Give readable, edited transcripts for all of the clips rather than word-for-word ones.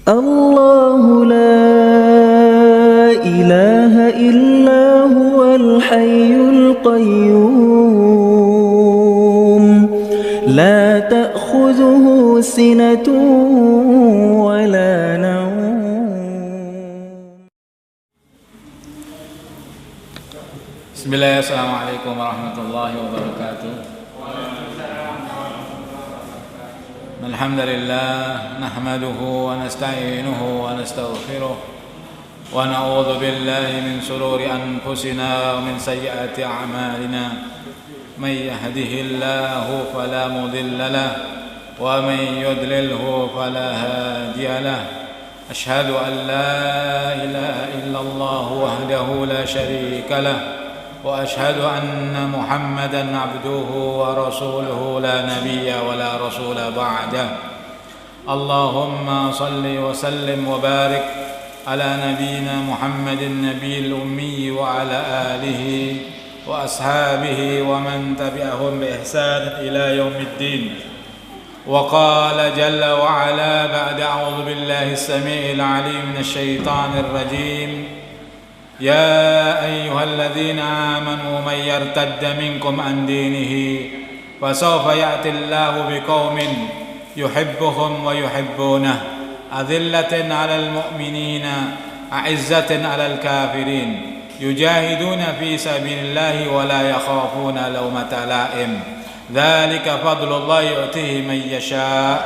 الله لا إله إلا هو الحي القيوم لا تأخذه سنة ولا نوم. بسم الله. السلام عليكم ورحمة الله وبركاته. الحمد لله نحمده ونستعينه ونستغفره ونعوذ بالله من شرور أنفسنا ومن سيئات أعمالنا. من يهده الله فلا مضل له ومن يضلله فلا هادي له. أشهد أن لا إله إلا الله وحده لا شريك له وأشهد أن محمدًا عبده ورسوله لا نبي ولا رسول بعده. اللهم صل وسلم وبارك على نبينا محمد النبي الأمي وعلى آله وأصحابه ومن تبعهم بإحسان إلى يوم الدين. وقال جل وعلا بعد أعوذ بالله السميع العليم من الشيطان الرجيم: يا أيها الذين آمنوا من يرتد منكم عن دينه فسوف يأتي الله بقوم يحبهم ويحبونه أذلة على المؤمنين أعزة على الكافرين يجاهدون في سبيل الله ولا يخافون لومة لائم ذلك فضل الله يؤتيه من يشاء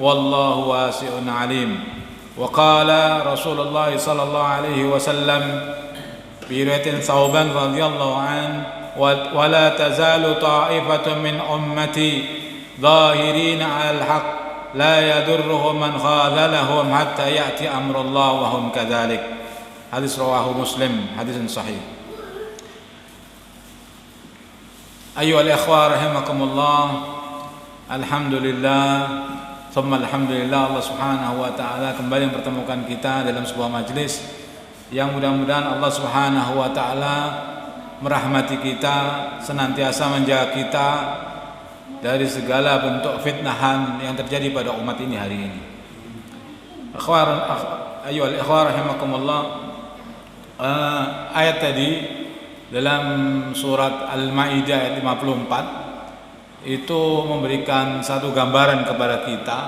والله واسع عليم. وقال رسول الله صلى الله عليه وسلم في رواية ثوبان رضي الله عنه: ولا تزال طائفة من أمتي ظاهرين على الحق لا يضرهم من خاذلهم حتى يأتي أمر الله وهم كذلك. Hadis rawahu Muslim, hadis sahih. Ayyuhal ikhwah rahimakumullah, alhamdulillah thumma alhamdulillah, Allah subhanahu wa ta'ala kembali mempertemukan kita dalam sebuah majlis yang mudah-mudahan Allah subhanahu wa ta'ala merahmati kita, senantiasa menjaga kita dari segala bentuk fitnahan yang terjadi pada umat ini hari ini. Ayyuhal ikhwah rahimakumullah, ayat tadi dalam surat Al-Maidah ayat 54 itu memberikan satu gambaran kepada kita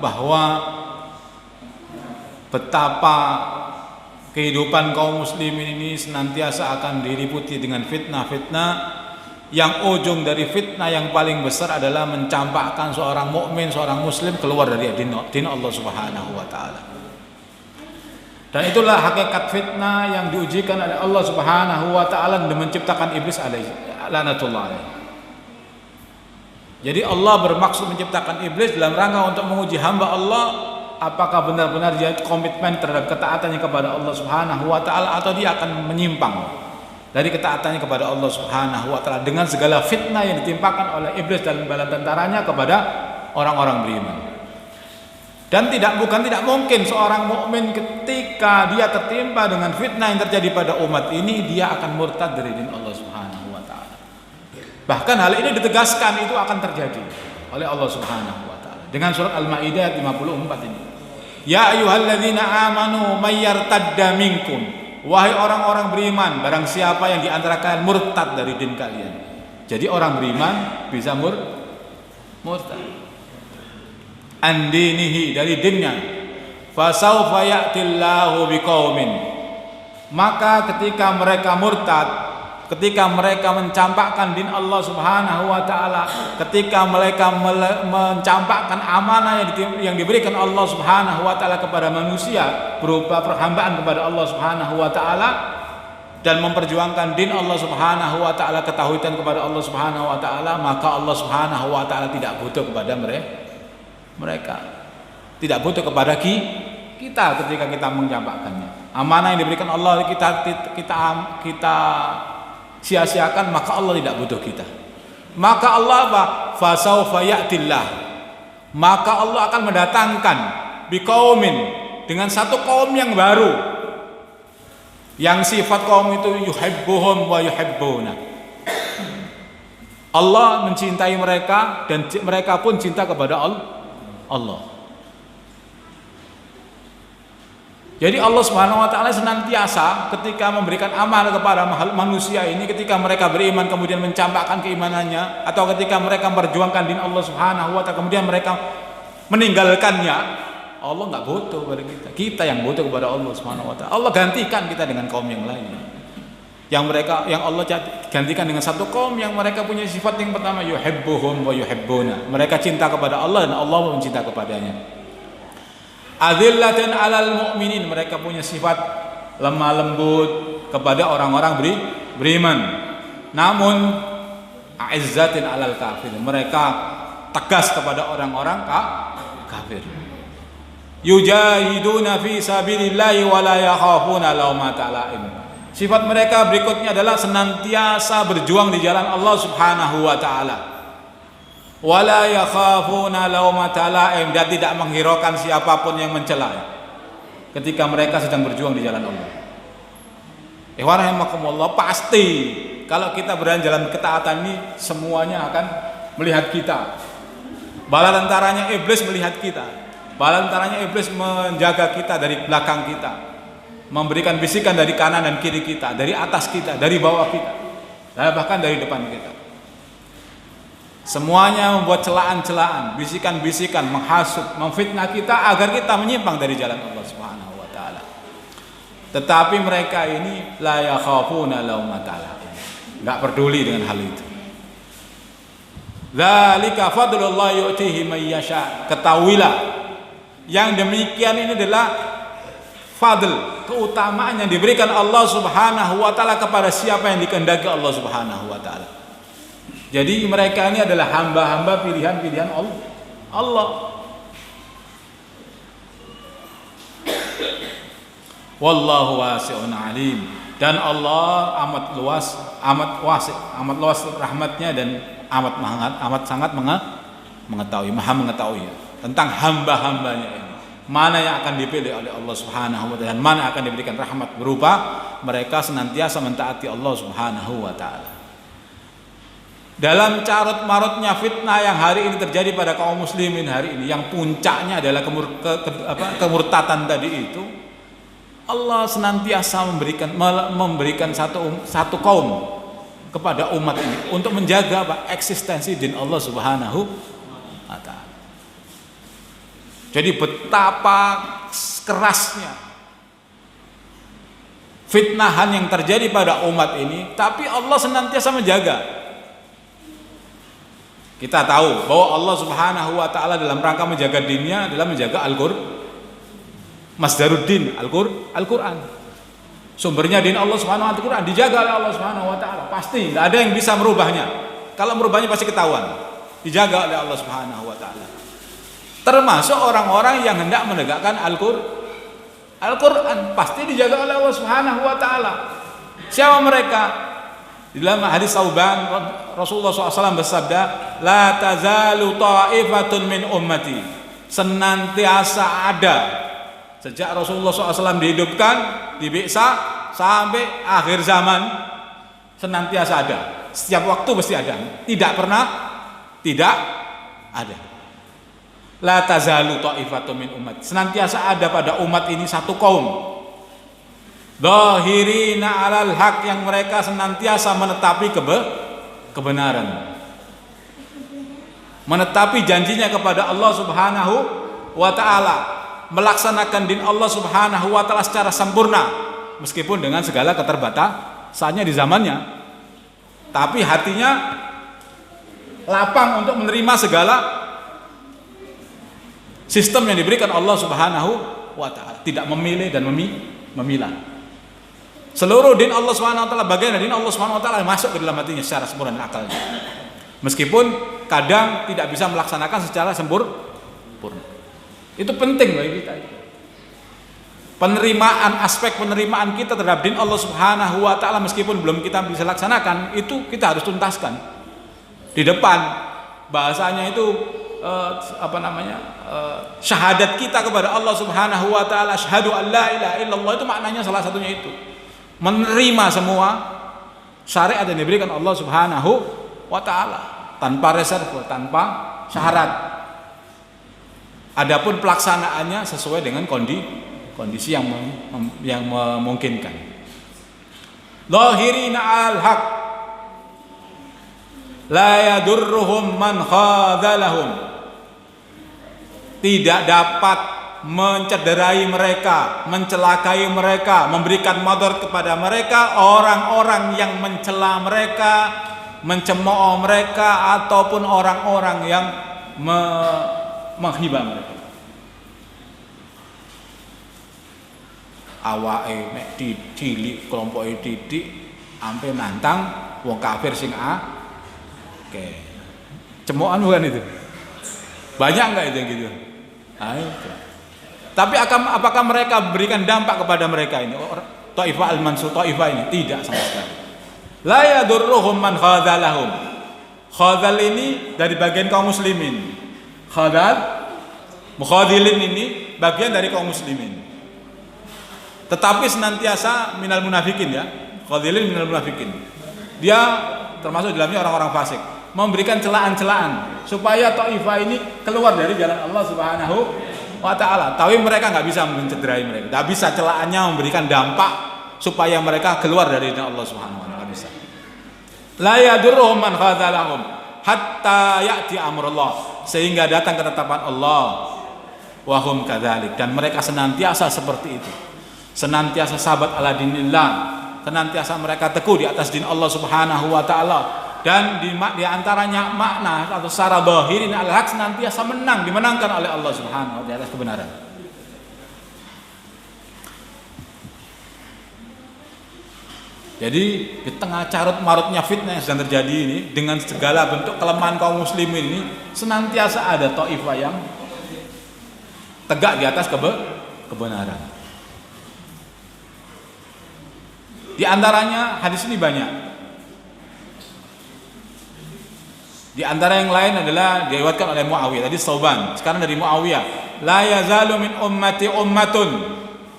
bahwa betapa kehidupan kaum muslimin ini senantiasa akan diliputi dengan fitnah-fitnah, yang ujung dari fitnah yang paling besar adalah mencampakkan seorang mukmin, seorang muslim keluar dari din Allah Subhanahu wa taala. Dan itulah hakikat fitnah yang diujikan oleh Allah Subhanahu wa taala dan menciptakan iblis alaihi laknatullah alaihi. Jadi Allah bermaksud menciptakan iblis dalam rangka untuk menguji hamba Allah, apakah benar-benar dia komitmen terhadap ketaatannya kepada Allah Subhanahu wa taala atau dia akan menyimpang dari ketaatannya kepada Allah Subhanahu wa taala dengan segala fitnah yang ditimpakan oleh iblis dan bala tentaranya kepada orang-orang beriman. Dan tidak mungkin seorang mukmin ketika dia tertimpa dengan fitnah yang terjadi pada umat ini, dia akan murtad dari din Allah Subhanahu wa taala. Bahkan hal ini ditegaskan itu akan terjadi oleh Allah Subhanahu wa taala dengan surat Al-Maidah 54 ini. Ya ayyuhalladzina amanu may yartadda minkum, wahai orang-orang beriman, barang siapa yang di antara kalian murtad dari din kalian. Jadi orang beriman bisa murtad andinihi, dari dinnya. Fasaufa ya'tillahu biqaumin, maka ketika mereka murtad, ketika mereka mencampakkan din Allah Subhanahu wa taala, ketika mereka mencampakkan amanah yang diberikan Allah Subhanahu wa taala kepada manusia berupa perhambaan kepada Allah Subhanahu wa taala dan memperjuangkan din Allah Subhanahu wa taala, ketauhidan kepada Allah Subhanahu wa taala, maka Allah Subhanahu wa taala tidak butuh kepada mereka, tidak butuh kepada kita ketika kita mencampakkannya. Amanah yang diberikan Allah kita sia-siakan, maka Allah tidak butuh kita. Maka Allah apa? Fasaufa ya'tillah, maka Allah akan mendatangkan biqaumin, dengan satu kaum yang baru, yang sifat kaum itu yuhibbuhum wa yuhibbuna. Allah mencintai mereka dan mereka pun cinta kepada Allah. Jadi Allah Subhanahu wa taala senantiasa ketika memberikan amal kepada manusia ini, ketika mereka beriman kemudian mencampakkan keimanannya, atau ketika mereka memperjuangkan din Allah Subhanahu wa taala kemudian mereka meninggalkannya, Allah nggak butuh kepada kita. Kita yang butuh kepada Allah Subhanahu wa taala. Allah gantikan kita dengan kaum yang lain. Yang Allah gantikan dengan satu kaum yang mereka punya sifat yang pertama, yuhibbuhum wa yuhibbuna. Mereka cinta kepada Allah dan Allah mencinta kepadanya. Adzillatin 'alal mu'minin, mereka punya sifat lemah lembut kepada orang-orang beriman. Namun a'izzatin 'alal kafir, mereka tegas kepada orang-orang kafir. Yujahiduna fi sabilillahi wa la yakhafuna laumata la'im. Sifat mereka berikutnya adalah senantiasa berjuang di jalan Allah Subhanahu wa taala. Wala yakhafuna laumata la'im, dan tidak menghiraukan siapapun yang mencela ketika mereka sedang berjuang di jalan Allah. Rahimakumullah, pasti kalau kita berada dalam ketaatan ini semuanya akan melihat kita. Bala tentaranya iblis melihat kita. Bala tentaranya iblis menjaga kita dari belakang kita, memberikan bisikan dari kanan dan kiri kita, dari atas kita, dari bawah kita, dan bahkan dari depan kita. Semuanya membuat celaan-celaan, bisikan-bisikan, menghasut, memfitnah kita agar kita menyimpang dari jalan Allah Subhanahu wa taala. Tetapi mereka ini la yakhafuna laumata la'im, enggak peduli dengan hal itu. Dzalika fadlullah yu'tihi may yasha. Ketahuilah, yang demikian ini adalah fadl, keutamaan yang diberikan Allah Subhanahu wa taala kepada siapa yang dikehendaki Allah Subhanahu wa taala. Jadi mereka ini adalah hamba-hamba pilihan-pilihan Allah. Wallahu wasi'un alim, dan Allah amat luas rahmatnya dan amat sangat mengetahui, maha mengetahui tentang hamba-hambanya ini. Mana yang akan dipilih oleh Allah Subhanahu wa taala, dan mana akan diberikan rahmat berupa mereka senantiasa mentaati Allah Subhanahu wa taala. Dalam carut marutnya fitnah yang hari ini terjadi pada kaum muslimin hari ini, yang puncaknya adalah kemurtatan tadi itu, Allah senantiasa memberikan satu kaum kepada umat ini untuk menjaga eksistensi din Allah Subhanahu wa taala. Jadi betapa kerasnya fitnahan yang terjadi pada umat ini, tapi Allah senantiasa menjaga. Kita tahu bahwa Allah Subhanahu wa taala dalam rangka menjaga dinnya adalah menjaga Masdaruddin Al-Qur'an. Sumbernya din Allah Subhanahu wa taala dijaga oleh Allah Subhanahu wa taala. Pasti tidak ada yang bisa merubahnya. Kalau merubahnya pasti ketahuan. Dijaga oleh Allah Subhanahu wa taala. Termasuk orang-orang yang hendak menegakkan Al-Qur'an pasti dijaga oleh Allah Subhanahu wa taala. Siapa mereka? Di dalam hadis Tsauban, Rasulullah SAW bersabda, la tazalu ta'ifatun min ummati, senantiasa ada sejak Rasulullah SAW dihidupkan, dibi'sa sampai akhir zaman, senantiasa ada. Setiap waktu mesti ada, tidak pernah tidak ada. La tazalu ta'ifatun min ummati, senantiasa ada pada umat ini satu kaum dhahirina 'alal haq, yang mereka senantiasa menetapi kebenaran, menetapi janjinya kepada Allah Subhanahu wa taala, melaksanakan din Allah Subhanahu wa taala secara sempurna meskipun dengan segala keterbatasannya di zamannya, tapi hatinya lapang untuk menerima segala sistem yang diberikan Allah Subhanahu wa taala, tidak memilih dan memilah. Seluruh din Allah Subhanahu wa taala, bagian dari din Allah Subhanahu wa taala masuk ke dalam hatinya secara sempurna dan akalnya. Meskipun kadang tidak bisa melaksanakan secara sempurna. Itu penting bagi kita. Aspek penerimaan kita terhadap din Allah Subhanahu wa taala meskipun belum kita bisa laksanakan, itu kita harus tuntaskan. Di depan bahasanya itu syahadat kita kepada Allah Subhanahu wa taala, asyhadu an la ilaha illallah, itu maknanya salah satunya itu. Menerima semua syariat yang diberikan Allah Subhanahu wa taala tanpa reserve, tanpa syarat. Adapun pelaksanaannya sesuai dengan kondisi yang memungkinkan. Zahirina al-haq la yadurruhum man khadalahum. Tidak dapat mencederai mereka, mencelakai mereka, memberikan madarat kepada mereka orang-orang yang mencela mereka, mencemooh mereka, ataupun orang-orang yang menghibah mereka. Awake mek cilik, kelompoke titik ampe nantang wong kafir sing oke. Cemoohan bukan itu? Banyak enggak itu yang gitu? Tapi apakah mereka berikan dampak kepada mereka ini? Taifah al-Mansur, Taifah ini tidak sama sekali. La yadurruhum man khadalahum. Khadal ini dari bagian kaum muslimin. Khadal, mukhadilin ini bagian dari kaum muslimin. Tetapi senantiasa minal munafikin ya. Khadilin minal munafikin. Dia termasuk dalamnya orang-orang fasik, memberikan celaan-celaan supaya Taifah ini keluar dari jalan Allah Subhanahu wa ta'ala. Tapi mereka nggak bisa mencederai mereka, nggak bisa celaannya memberikan dampak supaya mereka keluar dari jalan Allah Subhanahu wa ta'ala. Nggak bisa. La yadurruhum man khadalahum hatta ya'ti amrullah, sehingga datang ketetapan Allah. Wahum kadzalik, dan mereka senantiasa seperti itu, senantiasa sabat ala dinillah, senantiasa mereka teguh di atas din Allah Subhanahu wa ta'ala. Dan di antaranya makna atau secara zahirin al-haq senantiasa dimenangkan oleh Allah Subhanahu wa ta'ala atas kebenaran. Jadi di tengah carut marutnya fitnah yang sedang terjadi ini, dengan segala bentuk kelemahan kaum muslimin ini, senantiasa ada Taifah yang tegak di atas kebenaran. Di antaranya hadis ini banyak. Di antara yang lain adalah diriwayatkan oleh Muawiyah, tadi Sauban, sekarang dari Muawiyah. La yazalu min ummati ummatun,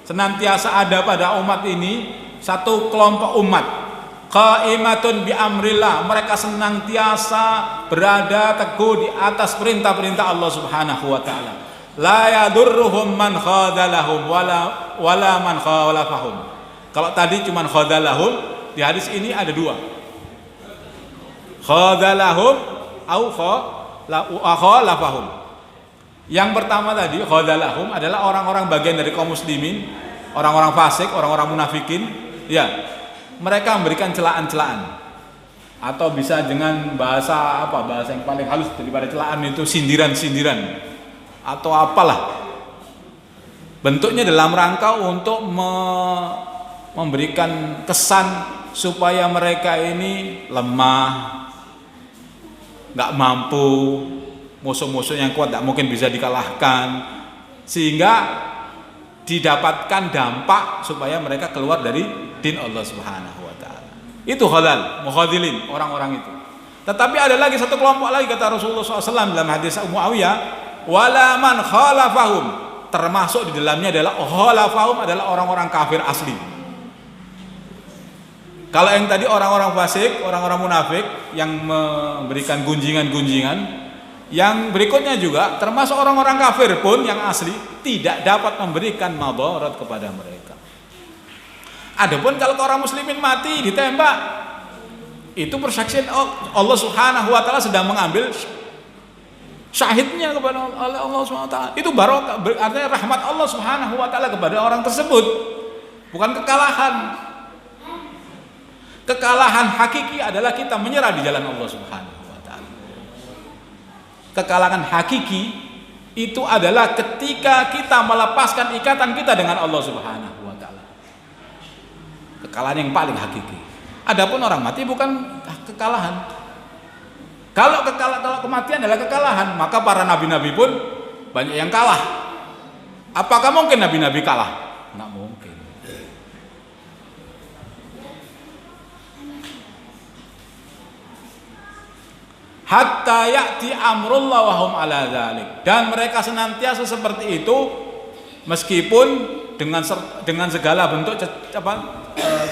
senantiasa ada pada umat ini satu kelompok umat, qaimatun bi amrillah, mereka senantiasa berada teguh di atas perintah-perintah Allah Subhanahu wa taala. La yadurruhum man khadalahum wala man khalafahum. Kalau tadi cuma khadalahum, di hadis ini ada dua. Khadalahum au khalafahum. Yang pertama tadi khadalahum adalah orang-orang bagian dari kaum muslimin, orang-orang fasik, orang-orang munafikin, ya. Mereka memberikan celaan-celaan, atau bisa dengan bahasa yang paling halus daripada celaan itu sindiran-sindiran atau apalah. Bentuknya dalam rangka untuk memberikan kesan supaya mereka ini lemah, nggak mampu, musuh-musuh yang kuat tidak mungkin bisa dikalahkan, sehingga didapatkan dampak supaya mereka keluar dari din Allah Subhanahu wa ta'ala. Itu halal, mukhadilin, orang-orang itu. Tetapi ada lagi satu kelompok lagi, kata Rasulullah SAW dalam hadis Muawiyah, wala man khalafahum, termasuk di dalamnya adalah khalafahum adalah orang-orang kafir asli. Kalau yang tadi orang-orang fasik, orang-orang munafik yang memberikan gunjingan-gunjingan, yang berikutnya juga termasuk orang-orang kafir pun yang asli tidak dapat memberikan madarat kepada mereka. Adapun kalau orang muslimin mati ditembak, itu persaksian Allah Subhanahu wa ta'ala sedang mengambil syahidnya kepada Allah Subhanahu wa ta'ala. Itu barokah, artinya rahmat Allah Subhanahu wa ta'ala kepada orang tersebut, bukan kekalahan. Kekalahan hakiki adalah kita menyerah di jalan Allah Subhanahu wa ta'ala. Kekalahan hakiki itu adalah ketika kita melepaskan ikatan kita dengan Allah Subhanahu wa ta'ala. Kekalahan yang paling hakiki. Adapun orang mati bukan kekalahan. Kalau kematian adalah kekalahan, maka para nabi-nabi pun banyak yang kalah. Apakah mungkin nabi-nabi kalah? Nggak mungkin. Hatta ya'ti amrullah wa hum ala dzalik, dan mereka senantiasa seperti itu meskipun dengan segala bentuk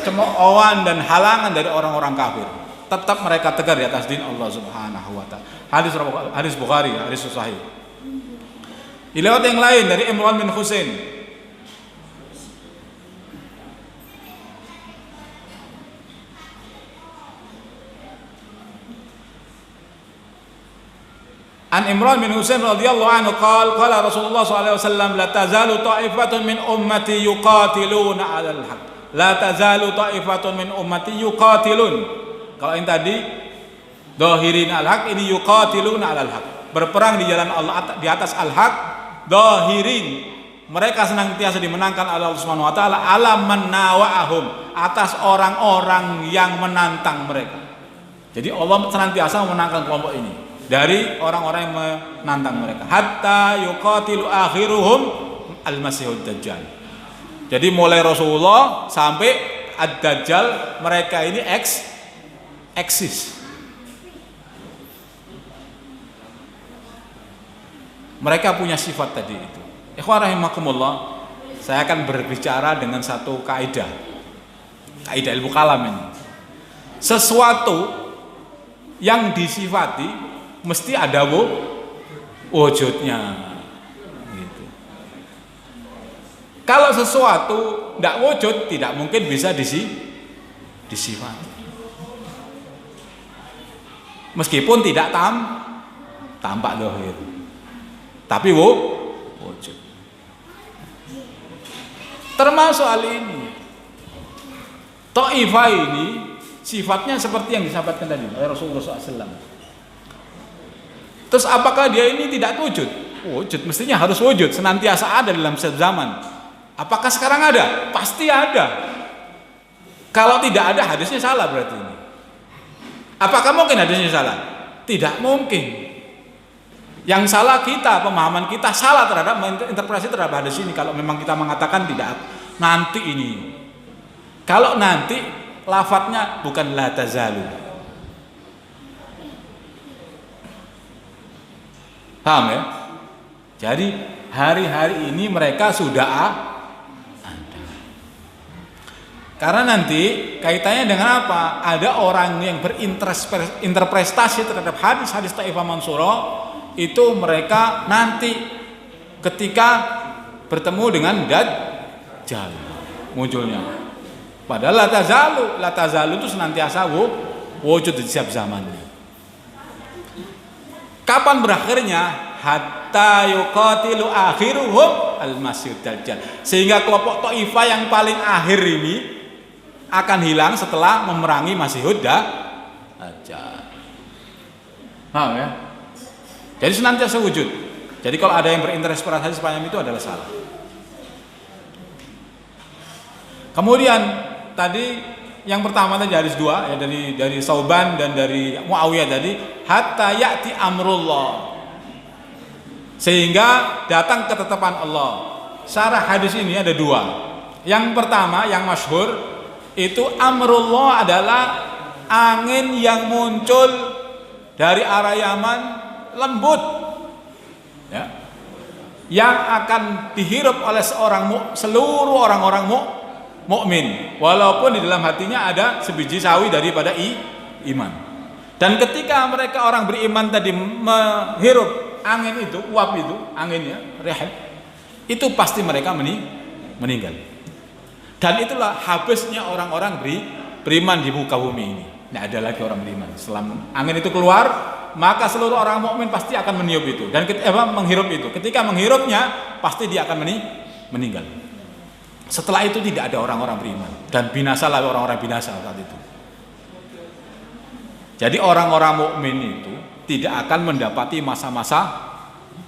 cemoohan dan halangan dari orang-orang kafir, tetap mereka tegar di atas din Allah Subhanahu wa ta'ala. Hadis Bukhari, hadis sahih. Di lewat yang lain dari Imran bin Husain An Imran bin Husain radhiyallahu anhu qala Rasulullah sallallahu alaihi wasallam la tazalu ta'ifatun min ummati yuqatiluna 'alal haqq. La tazalu ta'ifatun min ummati yuqatilun. Kalau yang tadi dhahirin al-haq, ini yuqatiluna 'alal haqq. Berperang di jalan Allah di atas al-haq, dhahirin. Mereka senantiasa dimenangkan oleh Allah Subhanahu wa taala ala man nawa'ahum, atas orang-orang yang menantang mereka. Jadi Allah senantiasa memenangkan kelompok ini dari orang-orang yang menantang mereka. Hatta yuqatilu akhiruhum al-masihud dajjal. Jadi mulai Rasulullah sampai ad-dajjal, mereka ini eksis. Mereka punya sifat tadi itu. Ikhwan rahimakumullah, saya akan berbicara dengan satu kaidah ilmu kalam ini. Sesuatu yang disifati mesti ada wujudnya gitu. Kalau sesuatu tidak wujud, tidak mungkin bisa disifati. Meskipun tidak tampak zahir, tapi wujud. Termasuk hal ini. Taifah ini sifatnya seperti yang disampaikan tadi oleh Rasulullah SAW. Terus apakah dia ini tidak wujud? Wujud, mestinya harus wujud, senantiasa ada dalam setiap zaman. Apakah sekarang ada? Pasti ada. Kalau tidak ada, hadisnya salah berarti ini. Apakah mungkin hadisnya salah? Tidak mungkin. Yang salah kita, pemahaman kita salah terhadap interpretasi terhadap hadis ini. Kalau memang kita mengatakan tidak, nanti ini. Kalau nanti, lafadznya bukan la tazalu. Paham ya? Jadi hari-hari ini mereka sudah ada. Karena nanti kaitannya dengan apa? Ada orang yang berinterpretasi terhadap hadis-hadis Taifah Mansurah, itu mereka nanti ketika bertemu dengan Dajjal munculnya. Padahal la tazalu itu senantiasa wujud di setiap zamannya. Kapan berakhirnya? Hatta yuqatilu akhiruhum al-masihud dajjal. Sehingga kelompok Taifah yang paling akhir ini akan hilang setelah memerangi Masihud Dajjal. Paham ya? Jadi senantiasa wujud. Jadi kalau ada yang berinterpretasi sepanjang itu adalah salah. Kemudian tadi yang pertama tadi hadis dua ya, dari Sauban dan dari Muawiyah tadi, hatta ya'ti amrullah, sehingga datang ketetapan Allah. Syarah hadis ini ada dua. Yang pertama yang masyhur itu amrullah adalah angin yang muncul dari arah Yaman, lembut ya, yang akan dihirup oleh seluruh orang-orang mukmin, walaupun di dalam hatinya ada sebiji sawi daripada iman. Dan ketika mereka orang beriman tadi menghirup angin itu, uap itu, anginnya, rihah, itu pasti mereka meninggal. Dan itulah habisnya orang-orang beriman di muka bumi ini. Tidak ada lagi orang beriman. Setelah angin itu keluar, maka seluruh orang mukmin pasti akan meniup itu dan menghirup itu. Ketika menghirupnya, pasti dia akan meninggal. Setelah itu tidak ada orang-orang beriman dan binasalah orang-orang binasa saat itu. Jadi orang-orang mukmin itu tidak akan mendapati masa-masa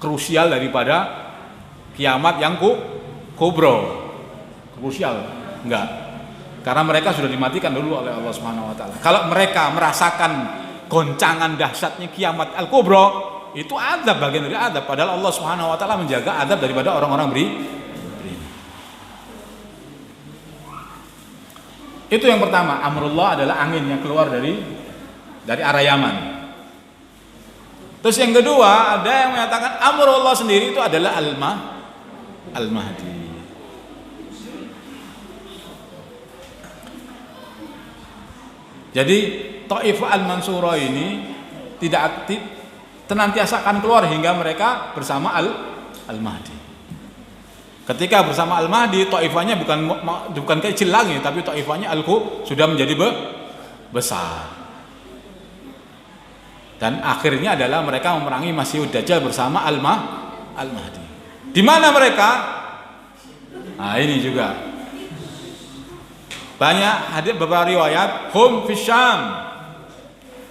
krusial daripada kiamat yang kubro. Krusial enggak. Karena mereka sudah dimatikan dulu oleh Allah Subhanahu wa taala. Kalau mereka merasakan goncangan dahsyatnya kiamat al-kubro, itu azab, bagian dari azab, padahal Allah Subhanahu wa taala menjaga azab daripada orang-orang beriman. Itu yang pertama, amrullah adalah angin yang keluar dari arah Yaman. Terus yang kedua, ada yang mengatakan amrullah sendiri itu adalah al-mahdi. Jadi Taifah al-Mansurah ini tidak aktif, senantiasa akan keluar hingga mereka bersama al-mahdi. Ketika bersama Al-Mahdi, Taifahnya bukan kecil lagi, tapi Taifahnya sudah menjadi besar. Dan akhirnya adalah mereka memerangi Masihud Dajjal bersama Al-Mahdi. Di mana mereka? Nah, ini juga banyak hadits beberapa riwayat hum fi Syam.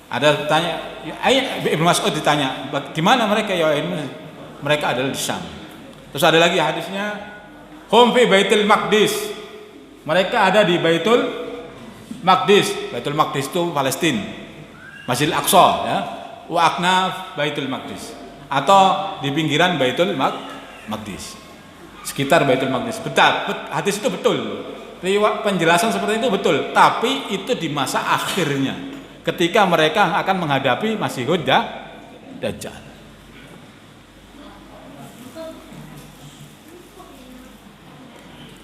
Ada tanya, Ibnu Mas'ud ditanya, di mana mereka ya? Mereka adalah di Syam. Terus ada lagi hadisnya hum fi Baitul Maqdis. Mereka ada di Baitul Maqdis. Baitul Maqdis itu Palestina. Masjidil Aqsa ya. Wa aknaf Baitul Maqdis, atau di pinggiran Baitul Maqdis, sekitar Baitul Maqdis. Betul, hadis itu betul. Penjelasan seperti itu betul, tapi itu di masa akhirnya ketika mereka akan menghadapi Masihud Dajjal.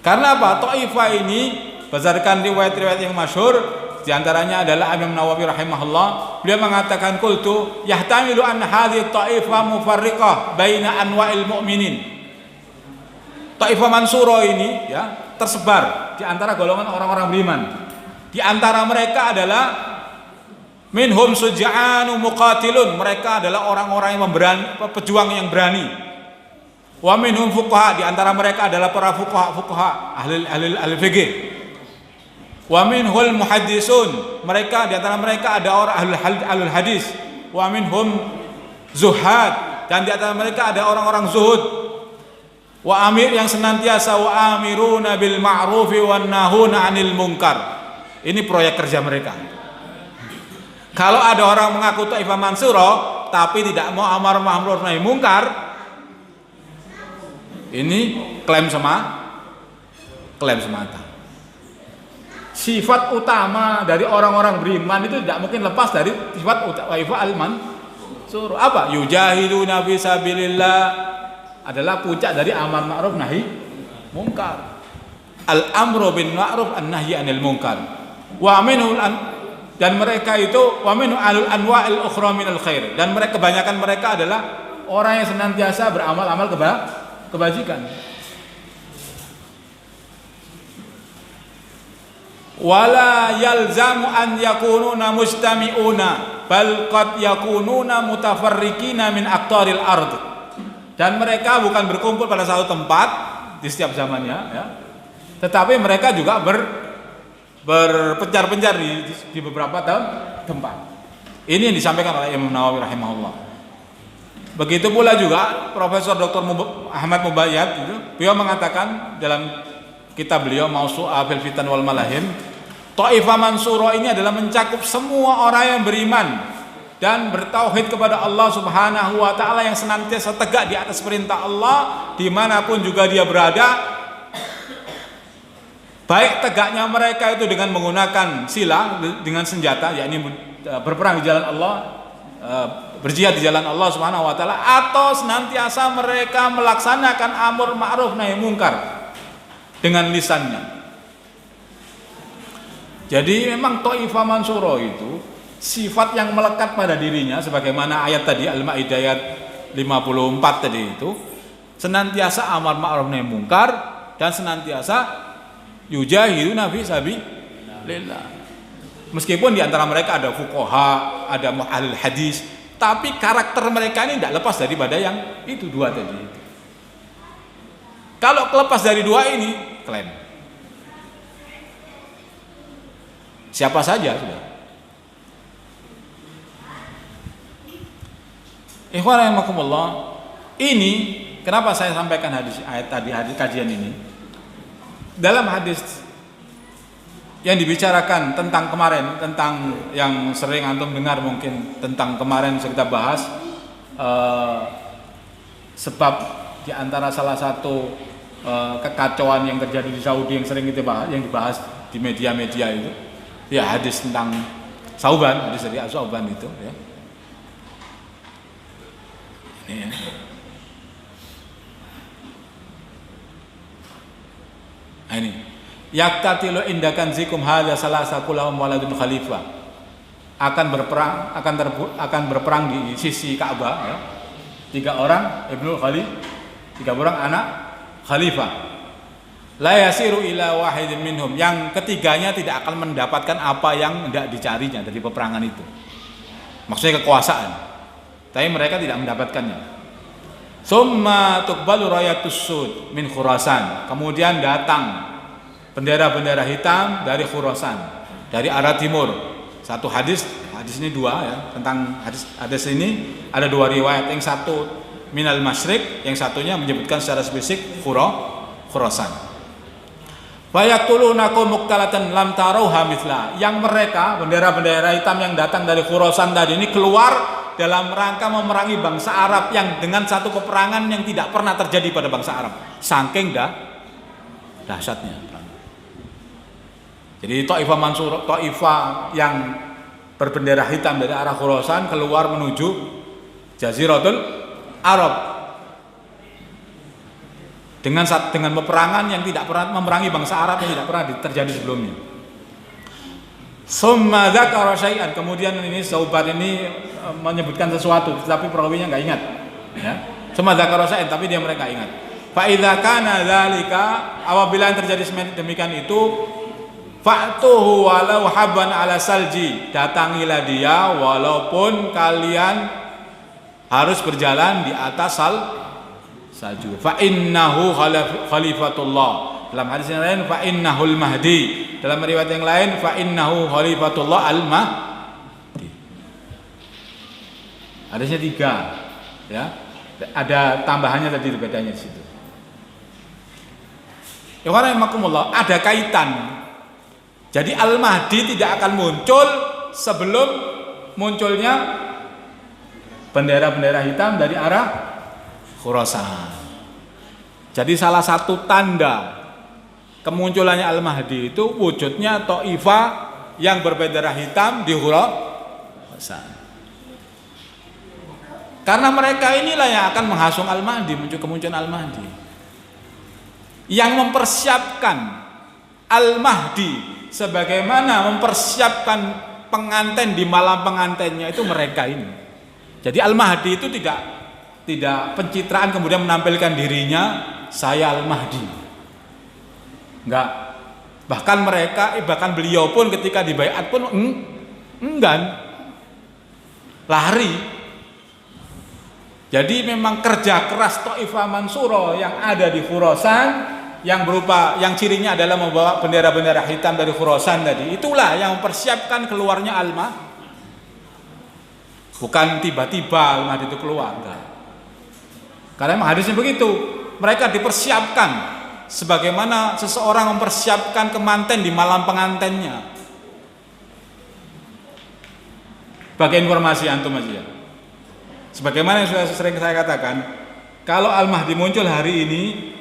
Karena apa? Taifah ini berdasarkan riwayat-riwayat yang masyhur, di antaranya adalah Imam Nawawi rahimahullah, beliau mengatakan qultu yahtamilu an hadhihi ta'ifah mufarriqah baina anwa'il mu'minin. Taifah Mansurah ini ya tersebar di antara golongan orang-orang beriman. Di antara mereka adalah minhum suja'anu muqatilun, mereka adalah orang-orang yang pejuang yang berani. Wa minhum fuqaha, di antara mereka adalah para fuqaha ahli fikih. Wa minhul muhaddisun, mereka di antara mereka ada orang ahlul hadis. Wa minhum zuhad, dan di antara mereka ada orang-orang zuhud. Wa amir, yang senantiasa wa amiruna bil ma'rufi wan nahuna 'anil munkar. Ini proyek kerja mereka. Kalau ada orang mengaku Taifah Mansurah tapi tidak mau amar ma'ruf nahi munkar, ini klaim semata. Sifat utama dari orang-orang beriman itu tidak mungkin lepas dari sifat Taifah al-Mansurah. Apa? Yujahiduna fi sabilillah adalah puncak dari amar ma'ruf nahi munkar. Al-amru bin ma'ruf an-nahyi 'anil munkar. Wa minhum, dan mereka itu wa minhu alul anwa'il ukhra minal khair, dan mereka kebanyakan mereka adalah orang yang senantiasa beramal-amal kebajikan. Wala yalzamu an yakununa mujtami'una bal qad yakununa mutafarriqina min aqtaril ard. Dan mereka bukan berkumpul pada satu tempat di setiap zamannya ya. Tetapi mereka juga berpencar-pencar di beberapa tempat. Ini yang disampaikan oleh Imam Nawawi rahimahullah. Begitu pula juga Profesor Dr. Ahmad Mubayyad itu, beliau mengatakan dalam kitab beliau Mausu'ah fil Fitan wal Malahim, Taifah Mansurah ini adalah mencakup semua orang yang beriman dan bertauhid kepada Allah Subhanahu wa taala, yang senantiasa tegak di atas perintah Allah dimanapun juga dia berada. Baik tegaknya mereka itu dengan menggunakan silah, dengan senjata, yakni berperang di jalan Allah, berjihad di jalan Allah Subhanahu wa taala, atau senantiasa mereka melaksanakan amar ma'ruf nahi munkar dengan lisannya. Jadi memang Taifah Mansurah itu sifat yang melekat pada dirinya, sebagaimana ayat tadi Al-Maidah ayat 54 tadi itu, senantiasa amar ma'ruf nahi munkar dan senantiasa yujahiduna fi sabilillah. Meskipun di antara mereka ada fuqaha, ada ahli hadis, tapi karakter mereka ini tidak lepas daripada yang itu dua tadi. Kalau lepas dari dua ini, klaim siapa saja sudah. Ikhwan rahimakumullah, ini kenapa saya sampaikan hadis ayat tadi, hadis kajian ini. Dalam hadis yang dibicarakan tentang kemarin, tentang yang sering antum dengar mungkin, tentang kemarin kita bahas sebab di antara salah satu kekacauan yang terjadi di Saudi yang sering kita bahas, yang dibahas di media-media itu, ya hadis tentang Sauban, hadis dari Sauban itu ya. Ini ya. Nah, ini yaktatilu indakan zikum hadza salasa kulahum waladun khalifah, akan berperang di sisi Ka'bah ya. 3 orang ibnu khalifah, 3 orang anak khalifah. La yasiru ila wahidin minhum, yang ketiganya tidak akan mendapatkan apa yang hendak dicarinya dari peperangan itu. maksudnya kekuasaan, tapi mereka tidak mendapatkannya. Summa tuqbalu rayatus sud min Khurasan, kemudian datang bendera-bendera hitam dari Khurasan, dari arah timur. Satu hadis ini dua ya, tentang hadis ini ada dua riwayat, yang satu minal masyriq, yang satunya menyebutkan secara spesifik Khurasan. Fayaqtulunakum muqtalatan lam tarauha mithla, yang mereka bendera-bendera hitam yang datang dari Khurasan tadi ini keluar dalam rangka memerangi bangsa Arab yang dengan satu peperangan yang tidak pernah terjadi pada bangsa Arab, saking dahsyatnya. Jadi Taifah Mansur, Taifah yang berbendera hitam dari arah Khurasan keluar menuju Jaziratul Arab dengan peperangan yang tidak pernah memerangi bangsa Arab yang tidak pernah terjadi sebelumnya. Summa dzakara syai'an, kemudian ini Saubat ini menyebutkan sesuatu tetapi perawinya enggak ingat ya. Summa dzakara syai'an, tapi mereka ingat. Fa idza kana dzalika, apabila yang terjadi demikian itu, fa'tuhu walau habban ala salji, datangilah dia walaupun kalian harus berjalan di atas salju. Fa innahu khalifatullah, dalam hadis yang lain fa innahul mahdi, dalam riwayat yang lain fa innahu khalifatullah al-mahdi. Hadisnya 3 ya, ada tambahannya tadi, bedanya di situ. Ya warahmatullah, ada kaitan. Jadi Al-Mahdi tidak akan muncul sebelum munculnya bendera-bendera hitam dari arah Khurasan. Jadi salah satu tanda kemunculannya Al-Mahdi itu wujudnya Taifah yang berbendera hitam di Khurasan. Karena mereka inilah yang akan menghasung Al-Mahdi, kemunculan Al-Mahdi. Yang mempersiapkan Al-Mahdi sebagaimana mempersiapkan pengantin di malam pengantinnya itu mereka ini. Jadi Al-Mahdi itu tidak pencitraan kemudian menampilkan dirinya saya Al-Mahdi. Enggak. Bahkan beliau pun ketika dibaiat pun enggan. Lari. Jadi memang kerja keras Taifah Mansuro yang ada di Khurasan, yang cirinya adalah membawa bendera-bendera hitam dari Khurasan tadi, itulah yang mempersiapkan keluarnya Al-Mahdi. Bukan tiba-tiba Al-Mahdi itu keluar, enggak. Karena memang hadisnya begitu, mereka dipersiapkan sebagaimana seseorang mempersiapkan kemanten di malam pengantinnya. Bagi informasi antum aja. Sebagaimana yang sudah sering saya katakan, kalau Al-Mahdi muncul hari ini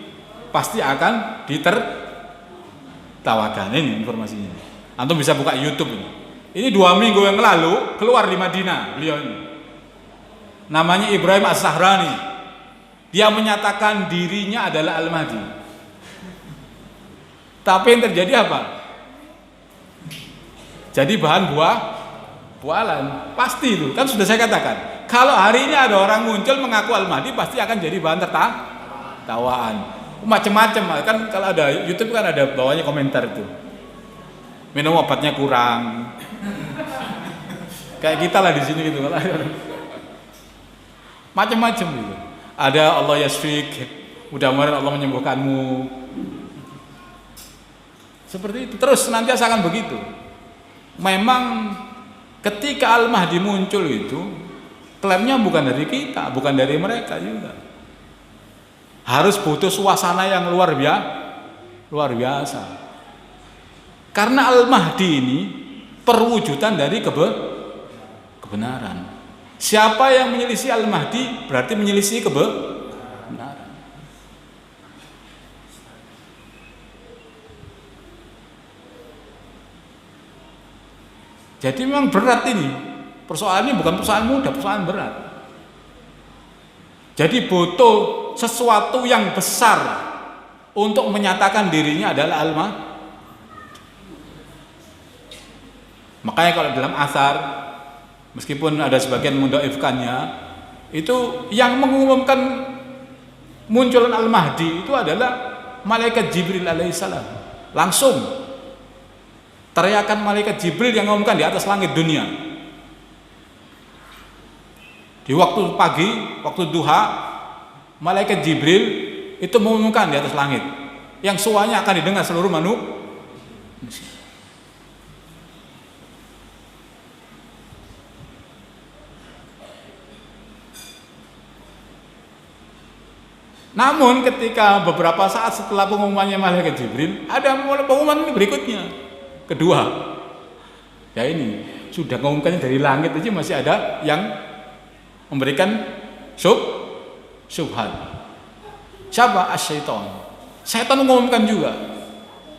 pasti akan ditertawakan. Ini informasinya. Antum bisa buka YouTube ini. Ini 2 minggu yang lalu keluar di Madinah beliau ini. Namanya Ibrahim As-Sahrani. Dia menyatakan dirinya adalah Al-Mahdi. Tapi yang terjadi apa? Jadi bahan bualan. Pasti itu. Kan sudah saya katakan. Kalau hari ini ada orang muncul mengaku Al-Mahdi, pasti akan jadi bahan tertawaan. Macam-macam kan, kalau ada YouTube kan ada bawahnya komentar itu. Minum obatnya kurang. Kayak kita lah di sini gitu. Macam-macam gitu. Ada Allah yasfik, mudah-mudahan Allah menyembuhkanmu. Seperti itu. Terus senantiasa akan begitu. Memang ketika Al-Mahdi muncul itu, klaimnya bukan dari kita, bukan dari mereka juga. Harus butuh suasana yang luar biasa. Karena Al-Mahdi ini perwujudan dari kebenaran. Siapa yang menyelisih Al-Mahdi berarti menyelisih kebenaran. Jadi memang berat ini. Persoalan ini bukan persoalan mudah, persoalan berat. Jadi butuh sesuatu yang besar untuk menyatakan dirinya adalah Al-Mahdi. Makanya kalau dalam asar, meskipun ada sebagian mendhaifkannya, itu yang mengumumkan munculan Al-Mahdi itu adalah malaikat Jibril alaihissalam. Langsung teriakan malaikat Jibril yang mengumumkan di atas langit dunia. Di waktu pagi, waktu duha, malaikat Jibril itu mengumumkan di atas langit yang suaranya akan didengar seluruh manusia. Namun ketika beberapa saat setelah pengumumannya malaikat Jibril, ada pengumuman berikutnya, kedua. Ya ini sudah mengumumkannya dari langit aja masih ada yang memberikan subhat. Siapa? As-syaitan. Syaitan mengumumkan juga,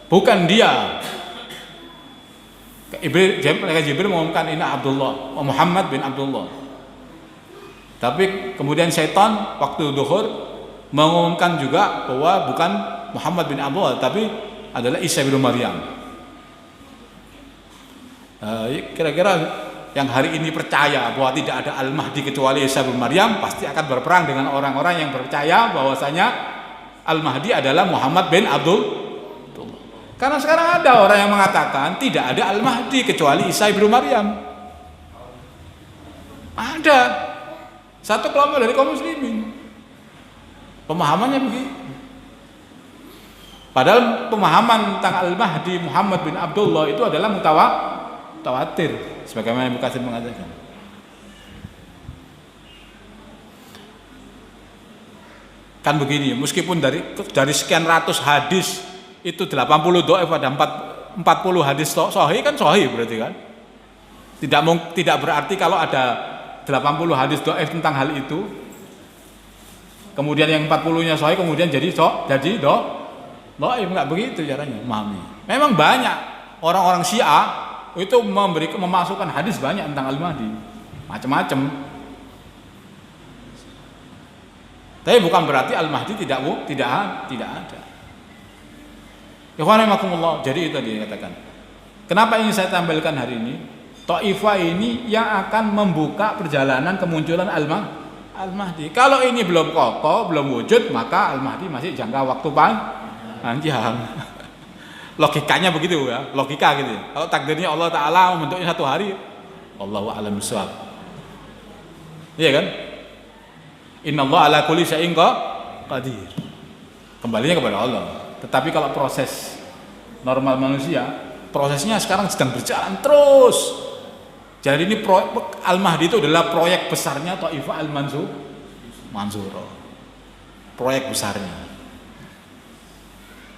bukan dia. Malaikat Jibril mengumumkan ini Abdullah, Muhammad bin Abdullah. Tapi kemudian syaitan waktu duhur mengumumkan juga bahwa bukan Muhammad bin Abdullah, tapi adalah Isa bin Maryam. Kira-kira yang hari ini percaya bahwa tidak ada Al-Mahdi kecuali Isa bin Maryam pasti akan berperang dengan orang-orang yang percaya bahwasanya Al-Mahdi adalah Muhammad bin Abdullah. Karena sekarang ada orang yang mengatakan tidak ada Al-Mahdi kecuali Isa bin Maryam. Ada satu kelompok dari kaum muslimin. Pemahamannya begitu. Padahal pemahaman tentang Al-Mahdi Muhammad bin Abdullah itu adalah mutawatir, sebagaimana Ibnu Katsir mengatakan. Kan begini, meskipun dari sekian ratus hadis itu 80 dhaif, ada 40 hadis sahih, kan sahih berarti kan. Tidak berarti kalau ada 80 hadis dhaif tentang hal itu, kemudian yang 40-nya sahih kemudian jadi dhaif, enggak begitu caranya memahami. Memang banyak orang-orang Syiah itu memasukkan hadis banyak tentang Al-Mahdi, macam-macam. Tapi bukan berarti Al-Mahdi tidak ada. Ikhwanakumullah, jadi itu dikatakan. Kenapa ingin saya tampilkan hari ini? Taifah ini yang akan membuka perjalanan kemunculan Al-Mahdi. Kalau ini belum kokoh, belum wujud, maka Al-Mahdi masih jangka waktu panjang. Logikanya begitu ya, logika gitu. Kalau takdirnya Allah Ta'ala membentuknya satu hari, Allahu a'lam bishawab. Iya kan? Innallaha ala kulli syai'in qadir. Kembalinya kepada Allah. Tetapi kalau proses normal manusia, prosesnya sekarang sedang berjalan terus. Jadi ini Al-Mahdi itu adalah proyek besarnya Taifah Al-Mansurah. Proyek besarnya.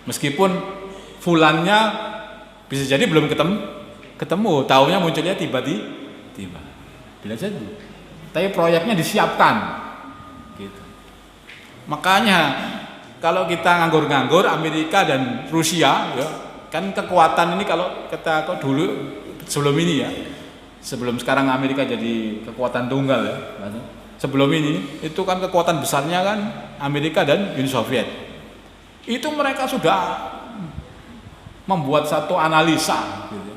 Meskipun fulannya bisa jadi belum ketemu, tahunya munculnya tiba-tiba. Bila jadi. Tapi proyeknya disiapkan. Gitu. Makanya kalau kita nganggur-nganggur Amerika dan Rusia ya, kan kekuatan ini kalau kita dulu sebelum ini ya. Sebelum sekarang Amerika jadi kekuatan tunggal ya. Sebelum ini itu kan kekuatan besarnya kan Amerika dan Uni Soviet. Itu mereka sudah membuat satu analisa gitu.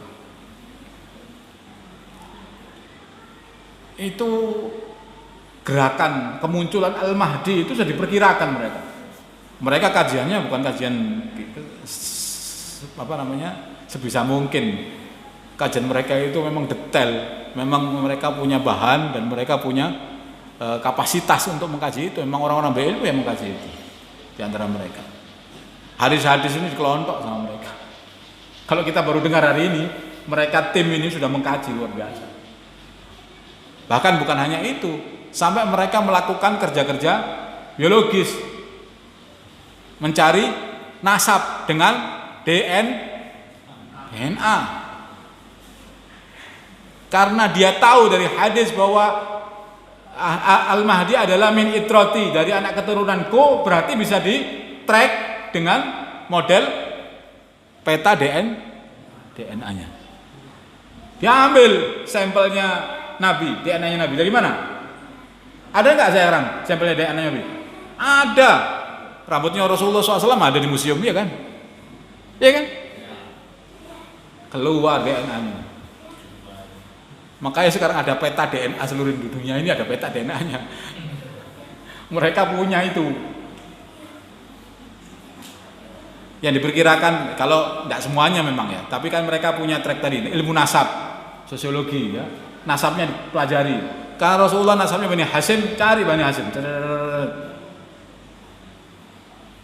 Itu gerakan kemunculan Al-Mahdi itu sudah diperkirakan mereka. Mereka kajiannya bukan kajian sebisa mungkin. Kajian mereka itu memang detail, memang mereka punya bahan dan mereka punya kapasitas untuk mengkaji itu. Memang orang-orang berilmu yang mengkaji itu di antara mereka. Hadis-hadis ini dikelontok sama mereka. Kalau kita baru dengar hari ini, mereka tim ini sudah mengkaji luar biasa. Bahkan bukan hanya itu, sampai mereka melakukan kerja-kerja biologis, mencari nasab dengan DNA. Karena dia tahu dari hadis bahwa Al-Mahdi adalah min itrati, dari anak keturunanku, berarti bisa di-track dengan model peta DNA-nya. Dia ambil sampelnya Nabi, DNA-nya Nabi. Dari mana? Ada nggak sekarang sampelnya DNA-nya Nabi? Ada. Rambutnya Rasulullah SAW ada di museum, ya kan? Ya kan? Keluar DNA-nya. Makanya sekarang ada peta DNA seluruh dunia ini, ada peta DNA-nya. Mereka punya itu. Yang diperkirakan, kalau tidak semuanya memang ya, tapi kan mereka punya track tadi, ilmu nasab, sosiologi ya. Nasabnya dipelajari. Karena Rasulullah nasabnya Bani Hashim, cari Bani Hashim.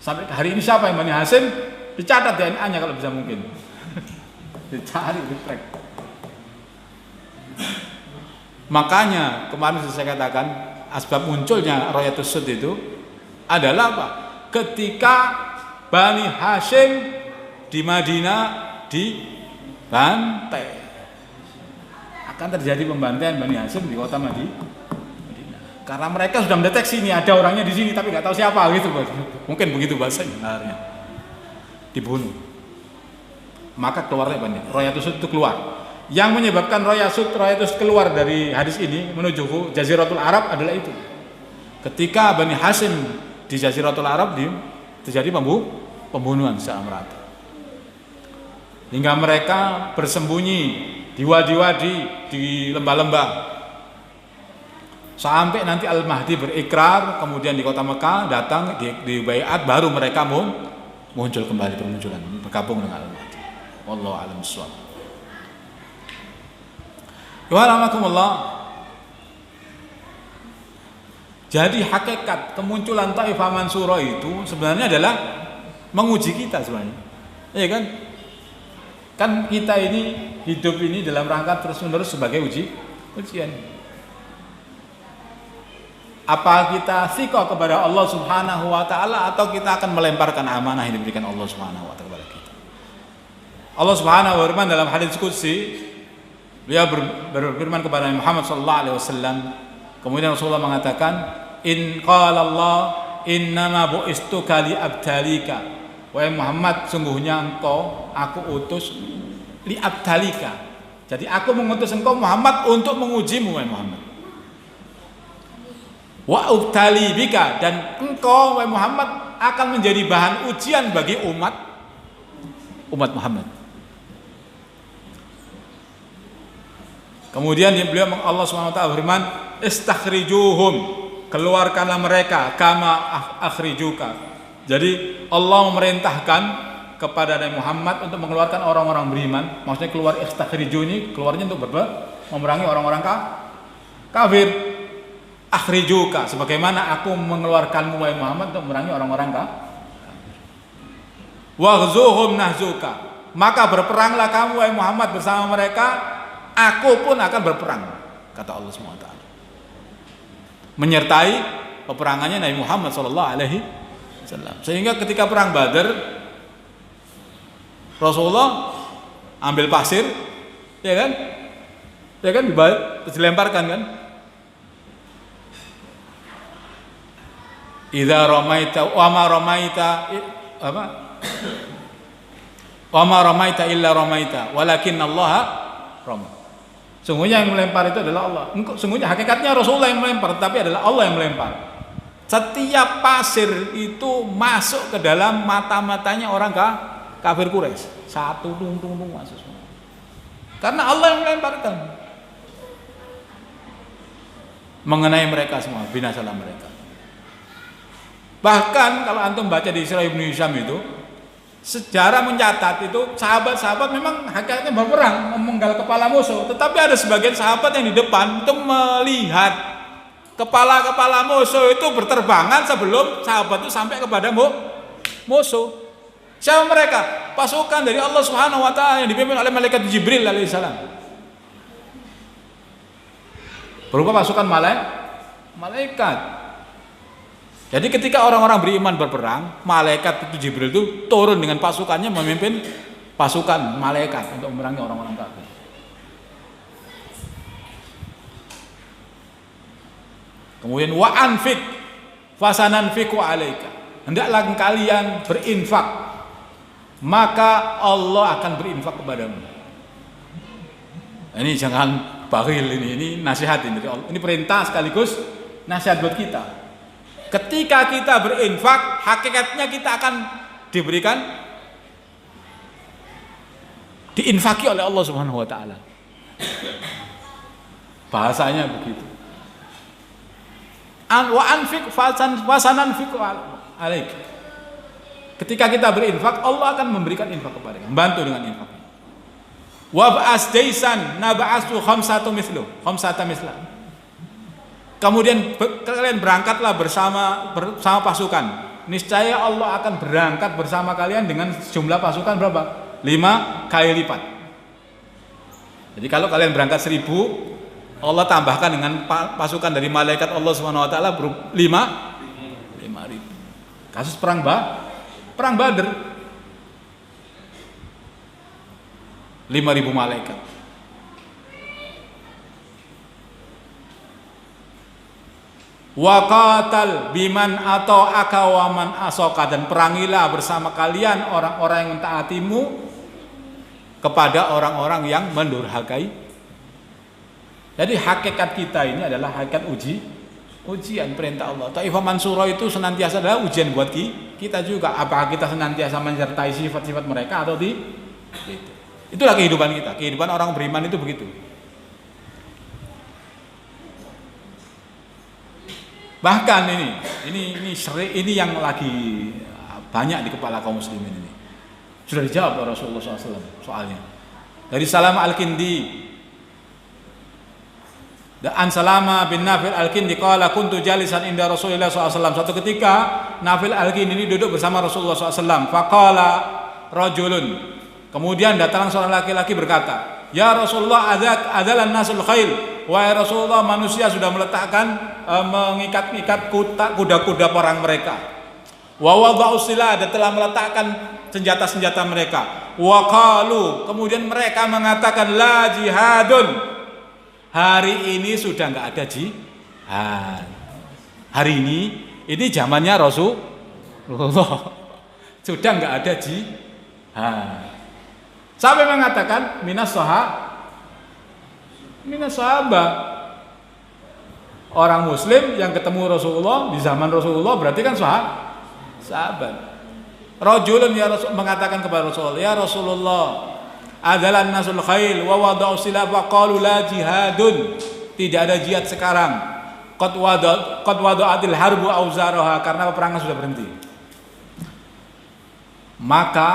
Sampai hari ini siapa yang Bani Hashim? Dicatat DNA-nya kalau bisa mungkin. Dicari, ditrack. Makanya kemarin saya katakan asbab munculnya Royatus Sud itu adalah apa? Ketika Bani Hashim di Madinah dibantai. Akan terjadi pembantaian Bani Hashim di kota Madinah. Karena mereka sudah mendeteksi ini ada orangnya di sini tapi nggak tahu siapa gitu, mungkin begitu bahasanya. Akhirnya dibunuh. Maka keluarnya Bani Royatus itu keluar. Yang menyebabkan Royatus keluar dari hadis ini menuju Jaziratul Arab adalah itu. Ketika Bani Hashim di Jaziratul Arab terjadi pembunuhan secara merata. Hingga mereka bersembunyi di wadi-wadi, di lembah-lembah. Sampai nanti Al-Mahdi berikrar, kemudian di kota Mekah datang di baiat, baru mereka muncul kembali bermunculan, bergabung dengan Al-Mahdi. Wallahu a'lam bishawab. Wa'alaikumullah. Jadi hakikat kemunculan Taifah Mansurah itu sebenarnya adalah menguji kita sebenarnya. Iya kan? Kan kita ini hidup ini dalam rangka terus-menerus sebagai ujian. Apa kita thiqah kepada Allah Subhanahu wa taala atau kita akan melemparkan amanah yang diberikan Allah Subhanahu wa taala kepada kita. Allah Subhanahu wa taala dalam hadis qudsi beliau berfirman kepada Muhammad sallallahu alaihi wasallam, kemudian Rasulullah mengatakan, in qala Allah innama bu'istuka li abtalika. Wahai Muhammad, sungguhnya engkau aku utus li abtalika. Jadi aku mengutus engkau Muhammad untuk mengujimu wahai Muhammad. Wa ubtali bika, dan engkau wahai Muhammad akan menjadi bahan ujian bagi umat Muhammad. Kemudian beliau Allah SWT berfirman, istakhrijuhum, keluarkanlah mereka kama akhrijuka. Jadi Allah memerintahkan kepada Nabi Muhammad untuk mengeluarkan orang-orang beriman. Maksudnya keluar istakhriju ini keluarnya untuk memerangi orang-orang kafir. Akhrijuka, sebagaimana aku mengeluarkanmu wahai Muhammad untuk memerangi orang-orang kafir. Waghzuhum nahzuka, maka berperanglah kamu wahai Muhammad bersama mereka, aku pun akan berperang, kata Allah SWT. Menyertai peperangannya Nabi Muhammad SAW. Sehingga ketika perang Badar, Rasulullah ambil pasir, ya kan, dilemparkan kan. Idza ramaita wa ma ramaita illa ramaita walakinallaha rama. Sungguhnya yang melempar itu adalah Allah. Sungguhnya hakikatnya Rasulullah yang melempar, tapi adalah Allah yang melempar. Setiap pasir itu masuk ke dalam mata-matanya orang kafir Quraisy. Satu tung masuk semua. Karena Allah yang melemparkan. Mengenai mereka semua, binasalah mereka. Bahkan kalau antum baca di Sirah Ibnu Hisham itu, sejarah mencatat itu sahabat-sahabat memang hakikatnya berperang, memenggal kepala musuh, tetapi ada sebagian sahabat yang di depan itu melihat kepala-kepala musuh itu berterbangan sebelum sahabat itu sampai kepada musuh. Siapa mereka? Pasukan dari Allah Subhanahu wa taala yang dipimpin oleh malaikat Jibril alaihissalam. Berupa pasukan malaikat. Jadi ketika orang-orang beriman berperang, malaikat itu Jibril itu turun dengan pasukannya memimpin pasukan malaikat untuk memerangi orang-orang kafir. Kemudian wa anfik fasananfiku alaika. Hendaklah kalian berinfak, maka Allah akan berinfak kepadamu. Ini jangan bakhil, ini nasihat ini dari Allah. Ini perintah sekaligus nasihat buat kita. Ketika kita berinfak, hakikatnya kita akan diinfaki oleh Allah Subhanahu wa taala. Bahasanya begitu. Wa anfiq fasananfiq alaik. Ketika kita berinfak, Allah akan memberikan infak kepada kita, membantu dengan infak. Wa ba'as jaisan naba'asu khamsata mislah. Kemudian kalian berangkatlah bersama pasukan. Niscaya Allah akan berangkat bersama kalian dengan jumlah pasukan berapa? 5 kali lipat. Jadi kalau kalian berangkat 1000, Allah tambahkan dengan pasukan dari malaikat Allah Subhanahu wa taala 5.000. Kasus perang Badar 5.000 malaikat. Waqatal biman atau akawaman asoka, dan perangilah bersama kalian orang-orang yang mentaatimu kepada orang-orang yang mendurhakai. Jadi hakikat kita ini adalah hakikat ujian perintah Allah. Taifah Mansurah itu senantiasa adalah ujian buat kita juga. Apakah kita senantiasa menyertai sifat-sifat mereka atau itulah kehidupan kita. Kehidupan orang beriman itu begitu. Bahkan ini yang lagi banyak di kepala kaum muslimin ini. Sudah dijawab oleh Rasulullah SAW soalnya. Dari Salama Al-Kindi, An Salama bin Nafil Al-Kindi qala kuntu jalisan inda Rasulullah SAW. Suatu ketika Nafil Al-Kindi ini duduk bersama Rasulullah SAW. Faqala rajulun, kemudian datang seorang laki-laki berkata, ya Rasulullah, adalan nasul khail. Wahai Rasulullah, manusia sudah meletakkan mengikat-ikat kuda-kuda perang mereka. Wa wada'u silah, dan telah meletakkan senjata-senjata mereka. Wa qalu, kemudian mereka mengatakan la jihadun. Hari ini sudah enggak ada jihad. Hari ini zamannya Rasulullah. Sudah enggak ada jihad. Sampai mengatakan minas sahabat, orang muslim yang ketemu Rasulullah di zaman Rasulullah berarti kan sahabat. Rajulun ya Rasul mengatakan kepada Rasulullah, ya Rasulullah, adalah nasul khail wa wada'u silah wa qalu la jihadun. Tidak ada jihad sekarang. Qad wada'atil harbu auzaraha, karena peperangan sudah berhenti. Maka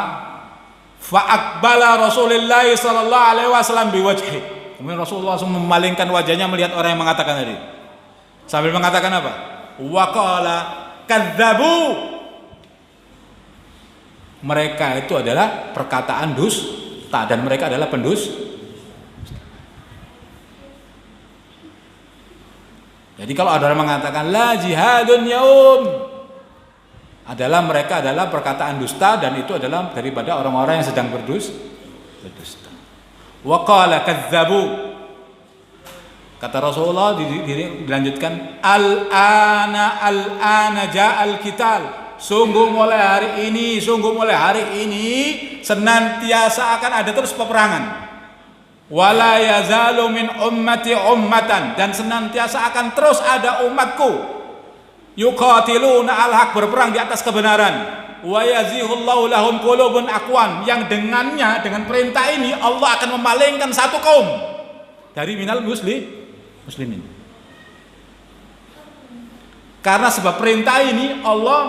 fa'aqbala Rasulullah sallallahu alaihi wasallam biwajhi. Kemudian Rasulullah langsung memalingkan wajahnya melihat orang yang mengatakan tadi. Sambil mengatakan apa? Wa qala kadzabu. Mereka itu adalah perkataan dusta dan mereka adalah pendusta. Jadi kalau ada orang mengatakan la jihadun yaum, mereka adalah perkataan dusta, dan itu adalah daripada orang-orang yang sedang berdusta. Wa qala kadzabu. Kata Rasulullah dilanjutkan, al-ana ja'al qital. Sungguh mulai hari ini senantiasa akan ada terus peperangan. Wala yazalu min ummati ummatan, dan senantiasa akan terus ada umatku yuqatiluna al-haq, berperang di atas kebenaran. Wa yazihullahu lahum qulubun aqwan, yang dengannya, dengan perintah ini Allah akan memalingkan satu kaum dari minal muslimin. Karena sebab perintah ini Allah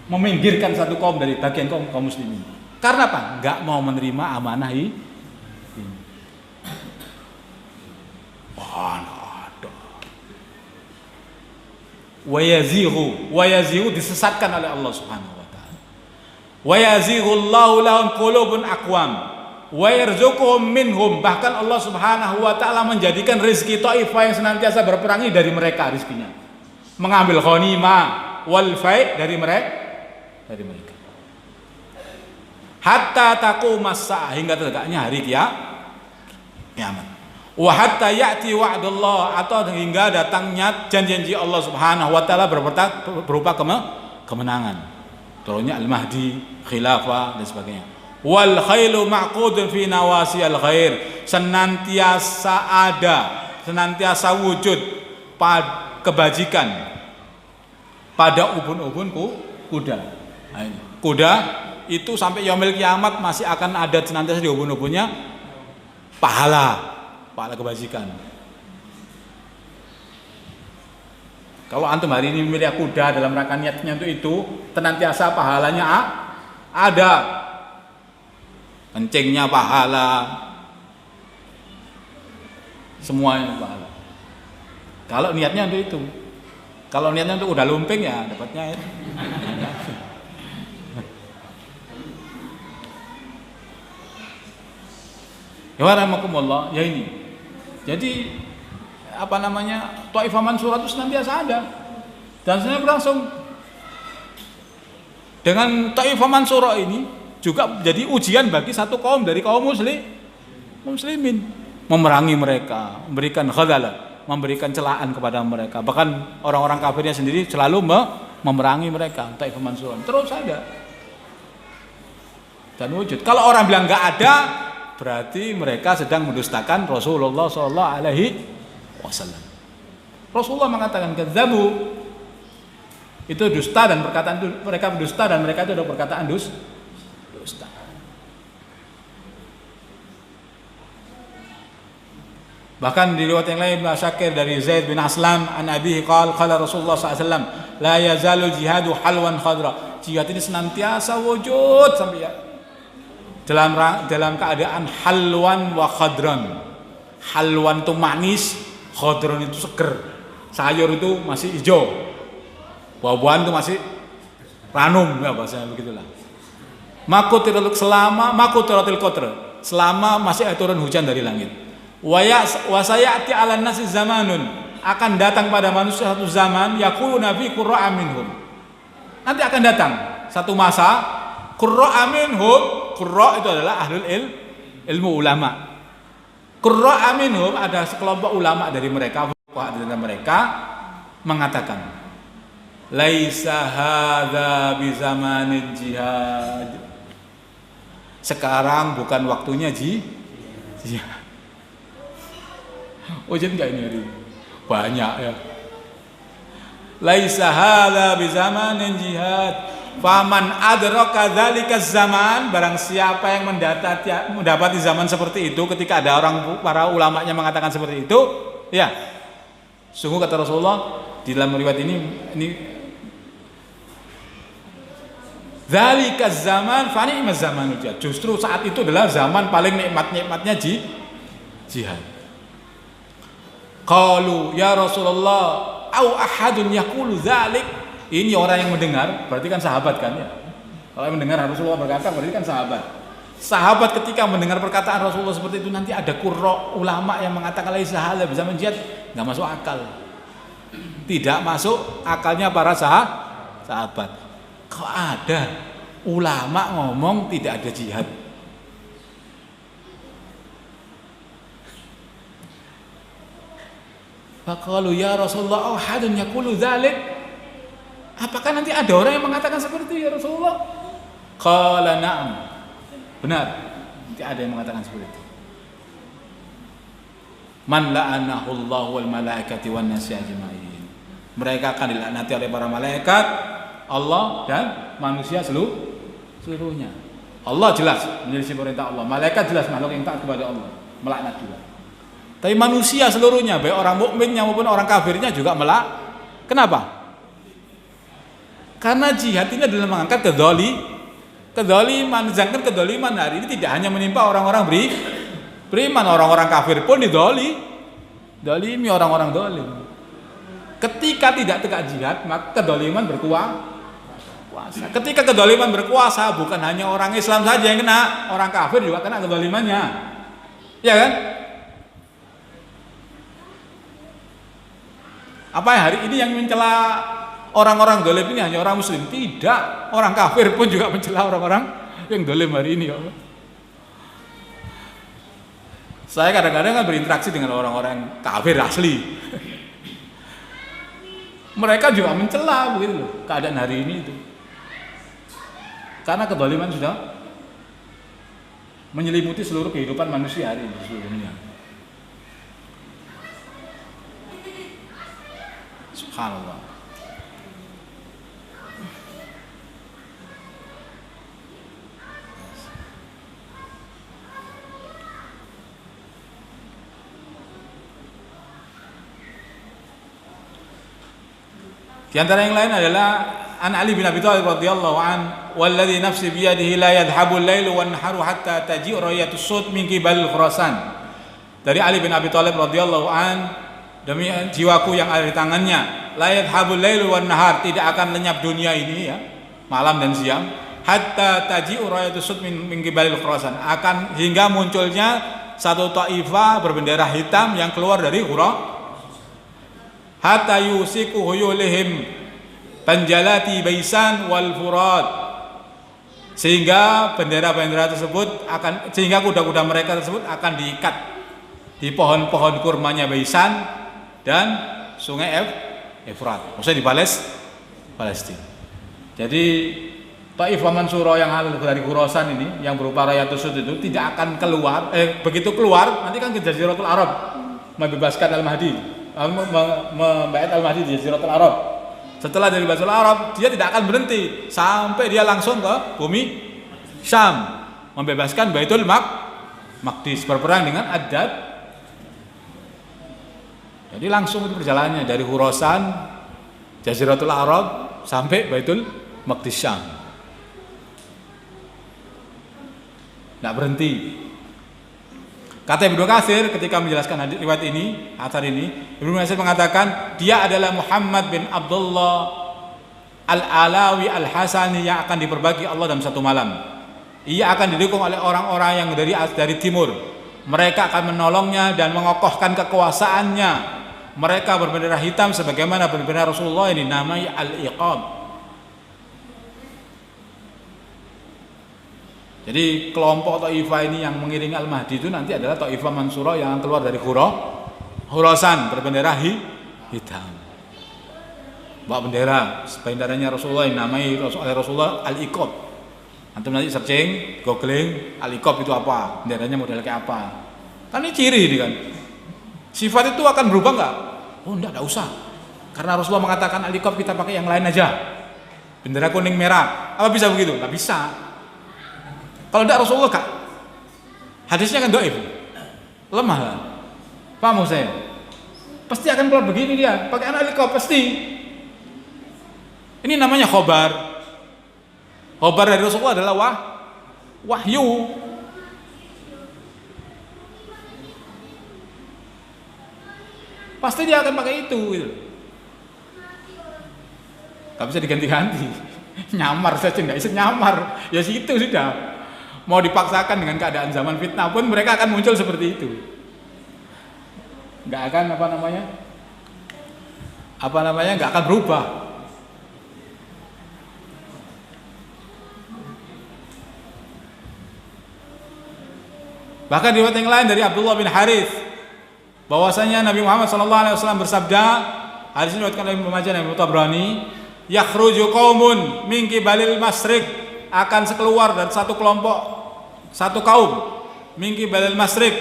meminggirkan satu kaum dari bagian kaum muslimin. Karena apa? Enggak mau menerima amanah ini. Wa yazighu disesatkan oleh Allah Subhanahu wa taala. Wa yazighullahu lahum qulubun aqwam wa yarzuquhum minhum, bahkan Allah Subhanahu wa taala menjadikan rezeki Taifah yang senantiasa berperang ini dari mereka rezekinya. Mengambil ghanimah wal fai' dari mereka. Hatta taqumas saah, hingga tegaknya hari kiamat. Wa hatta ya'ti wa'dullah, atau hingga datangnya janji Allah Subhanahu wa taala berupa kemenangan. Turunnya al-mahdi, khilafah dan sebagainya. Wal khailu ma'qudun fi nawasi al khair, senantiasa wujud kebajikan pada ubun-ubun kuda. Kuda itu sampai yaumil kiamat masih akan ada senantiasa di ubun-ubunnya pahala kebajikan. Kalau antum hari ini memilih kuda dalam rangka niatnya itu senantiasa pahalanya ada. Kencingnya pahala, semuanya pahala. Kalau niatnya untuk itu. Kalau niatnya untuk udah lumping ya dapatnya itu. Ya warahmatullah, ya ini. Jadi apa namanya, Thaifah Mansurah itu senantiasa ada dan sebenarnya berlangsung. Dengan Thaifah Mansurah ini juga menjadi ujian bagi satu kaum dari kaum muslimin, memerangi mereka, memberikan khadalah, memberikan celaan kepada mereka. Bahkan orang-orang kafirnya sendiri selalu memerangi mereka. Thaifah Mansurah terus ada dan wujud. Kalau orang bilang nggak ada, berarti mereka sedang mendustakan Rasulullah Sallallahu Alaihi Wasallam. Rasulullah mengatakan kadzabu, itu dusta dan perkataan mereka dusta dan mereka itu ada perkataan dusta. Bahkan di riwayat yang lain Ibnu Syakir dari Zaid bin Aslam an abihi qala Rasulullah SAW la yazalu jihadu halwan khadra. Jihad ini senantiasa wujud sampai ya dalam keadaan halwan wa khadran. Halwan itu manis, khadran itu seger. Sayur itu masih hijau, buah-buahan itu masih ranum, ya bahasa begitulah. Makutiratul qadr, selama masih ada turun hujan dari langit. Wa sayati 'alan nasi zamanun, akan datang pada manusia satu zaman yaquluna fi qurra'a minhum. Nanti akan datang satu masa qurra'a minhum. Qurra itu adalah ahlul ilmu ulama. Qurra minhum, ada sekelompok ulama dari mereka mengatakan laisa hadza bi zamanil jihad. Sekarang bukan waktunya jihad. Ujian enggak ini hari? Banyak ya. Laisa hadza bi zamanil jihad. Faman adraka dzalika zaman, barang siapa yang mendapati zaman seperti itu, ketika ada para ulamanya mengatakan seperti itu, ya sungguh kata Rasulullah di dalam riwayat ini dzalika zaman fa ni'maz zamanul jihad, justru saat itu adalah zaman paling nikmatnya jihad. Qalu ya Rasulullah au ahadun yaqulu dzalik. Ini orang yang mendengar, berarti kan sahabat kan ya. Kalau yang mendengar Rasulullah berkata, berarti kan sahabat. Sahabat ketika mendengar perkataan Rasulullah seperti itu, nanti ada qurra ulama yang mengatakan laisa hadza bisa menjihad, enggak masuk akal. Tidak masuk akalnya para sahabat. Kok ada ulama ngomong tidak ada jihad? Faqalu ya Rasulullah ahadun yaqulu dzalik. Apakah nanti ada orang yang mengatakan seperti itu ya Rasulullah? Qala na'am. Benar. Nanti ada yang mengatakan seperti itu. Man la'anahu Allah wal malaikati wan nasi ajma'in. Mereka akan dilaknati oleh para malaikat, Allah dan manusia seluruhnya. Allah jelas menyelisih perintah Allah. Malaikat jelas makhluk yang taat kepada Allah, melaknat juga. Tapi manusia seluruhnya, baik orang mukminnya maupun orang kafirnya juga Kenapa? Karena jihad ini adalah mengangkat kedzaliman. Sedangkan kedzaliman hari ini tidak hanya menimpa orang-orang beriman, orang-orang kafir pun dolimi orang-orang dolim. Ketika tidak tegak jihad, maka kedzaliman berkuasa. Ketika kedzaliman berkuasa, bukan hanya orang Islam saja yang kena, orang kafir juga kena kedzalimannya. Ya kan? Apa hari ini yang mencela orang-orang dolim ini hanya orang muslim? Tidak, orang kafir pun juga mencela orang-orang yang dolim hari ini. Saya kadang-kadang kan berinteraksi dengan orang-orang kafir asli. Mereka juga mencela begitu loh keadaan hari ini itu. Karena kedoliman sudah menyelimuti seluruh kehidupan manusia hari ini seluruhnya. Subhanallah. Di antara yang lain adalah an Ali bin Abi Thalib radhiyallahu an, "Walladzi nafsi bi yadihi la yadhhabu al-lailu wan naharu hatta taji'u rayatus sud min qibal Khurasan." Dari Ali bin Abi Thalib radhiyallahu an, demi jiwaku yang ada di tangannya, la yadhhabul lailu wan nahar, tidak akan lenyap dunia ini ya, malam dan siang, hatta taji'u rayatus sud min qibalil Khurasan, akan hingga munculnya satu taifah berbendera hitam yang keluar dari hatta yusiku huyulihim panjalati baisan wal furat, sehingga bendera-bendera tersebut sehingga kuda-kuda mereka tersebut akan diikat di pohon-pohon kurmanya Baisan dan sungai Efrat, maksudnya di Palestina. Jadi Taifah Mansurah yang dari Khurasan ini yang berupa Rayatus Sud itu tidak akan keluar, begitu keluar nanti kan ke Jaziratul Arab membebaskan Al-Mahdi, membayat Al-Mahdi di Jaziratul Arab. Setelah dari Jaziratul Arab dia tidak akan berhenti sampai dia langsung ke bumi Syam membebaskan Baitul Maqdis, berperang dengan Ad-Dad. Jadi langsung itu perjalanannya dari Khurasan, Jaziratul Arab sampai Baitul Maqdis Syam. Tidak berhenti. Kata Ibnu Katsir ketika menjelaskan hadis riwayat ini, athar ini, Ibnu Katsir mengatakan dia adalah Muhammad bin Abdullah Al-Alawi Al-Hasani yang akan diperbagi Allah dalam satu malam. Ia akan didukung oleh orang-orang yang dari timur. Mereka akan menolongnya dan mengokohkan kekuasaannya. Mereka berbendera hitam sebagaimana berbendera Rasulullah yang dinamai Al-Iqab. Jadi kelompok Taifah ini yang mengiringi Al-Mahdi itu nanti adalah Taifah Mansurah yang keluar dari Khurasan berbendera hitam. Bawa benderanya Rasulullah yang namai oleh Rasulullah Al-Iqab. Antum nanti searching, googling Al-Iqab itu apa, benderanya model kayak apa. Kan ini ciri ini kan. Sifat itu akan berubah enggak? Oh enggak usah. Karena Rasulullah mengatakan Al-Iqab kita pakai yang lain aja. Bendera kuning merah. Apa bisa begitu? Enggak bisa. Kalau tidak Rasulullah kak, hadisnya kan dhaif, lemah lah. Paham saya? Pasti akan keluar begini dia, pakai Al-Iqab pasti. Ini namanya khobar. Khobar dari Rasulullah adalah wahyu. Pasti dia akan pakai itu. Gitu. Gak bisa diganti-ganti. Nyamar saja, tidak bisa nyamar. Ya situ sudah. Mau dipaksakan dengan keadaan zaman fitnah pun mereka akan muncul seperti itu. Nggak akan nggak akan berubah. Bahkan riwayat yang lain dari Abdullah bin Harith bahwasanya Nabi Muhammad SAW bersabda, hadis ini diriwayatkan oleh Ibnu Majah dan Ibnu Tabrani, yakhruju qaumun min qibalil masyriq, akan sekeluar dari satu kelompok, satu kaum min qibalil masyriq.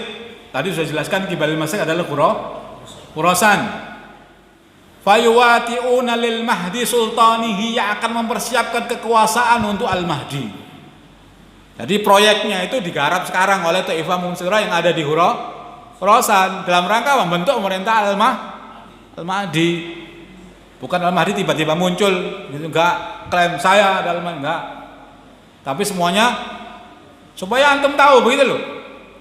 Tadi sudah jelaskan qibalil masyriq adalah Khurasan. Fayuwati'una lil Mahdi sultanihi, yang akan mempersiapkan kekuasaan untuk Al-Mahdi. Jadi proyeknya itu digarap sekarang oleh Taifah Mansurah yang ada di Khurasan dalam rangka membentuk pemerintah Al-Mahdi. Bukan Al-Mahdi tiba-tiba muncul gitu, enggak klaim saya adalah Al-Mahdi, enggak. Tapi semuanya supaya antum tahu begitu loh.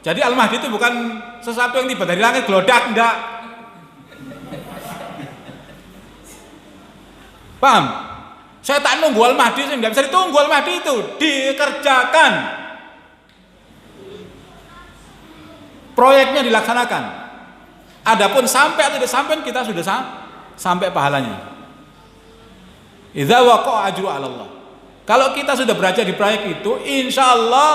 Jadi Al-Mahdi itu bukan sesuatu yang tiba dari langit gelodak, enggak. Paham? Saya tak nunggu Al-Mahdi, saya enggak bisa ditunggu Al-Mahdi itu, dikerjakan. Proyeknya dilaksanakan. Adapun sampai atau tidak sampai kita sudah sampai pahalanya. Idza waqa'a ajru 'ala Allah. Kalau kita sudah berada di proyek itu, insya Allah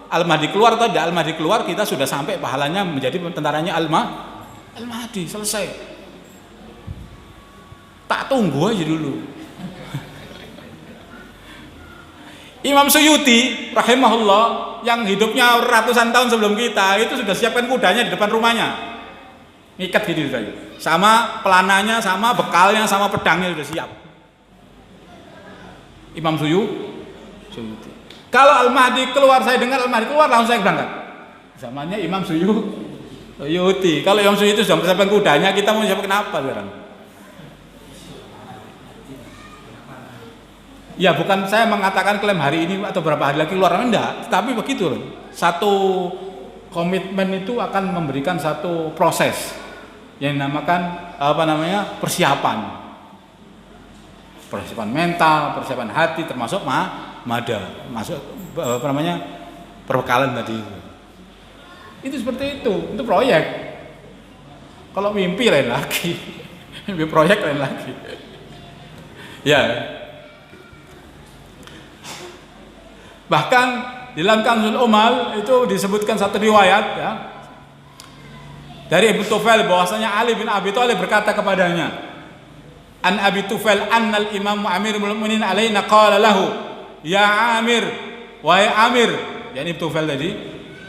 Al-Mahdi keluar atau tidak Al-Mahdi keluar, kita sudah sampai pahalanya menjadi tentaranya Al-Mahdi. Selesai. Tak tunggu aja dulu. Imam Suyuti rahimahullah yang hidupnya ratusan tahun sebelum kita itu sudah siapkan kudanya di depan rumahnya, ngikat gitu saja, sama pelananya, sama bekalnya, sama pedangnya sudah siap. Imam Suyuti. Kalau Al-Mahdi keluar, saya dengar Al-Mahdi keluar, langsung saya berangkat. Zamannya Imam Suyuti. Kalau Imam Suyuti sudah mempersiapkan kudanya, kita mau siapkan apa sekarang? Ya bukan saya mengatakan klaim hari ini atau berapa hari lagi keluar, enggak, tapi begitu loh. Satu komitmen itu akan memberikan satu proses yang dinamakan persiapan mental, persiapan hati, termasuk masuk perbekalan tadi. Itu seperti itu proyek. Kalau mimpi lain lagi, mimpi proyek lain lagi. Ya. Bahkan di dalam Kanzul Umal itu disebutkan satu riwayat ya, dari Abu Tufail bahwasanya Ali bin Abi Thalib berkata kepadanya, an Abi Tufail annal Imam Amirul Mukminin alaina qala lahu, ya Amir, wahai Amir, yakni Abu Tufail tadi,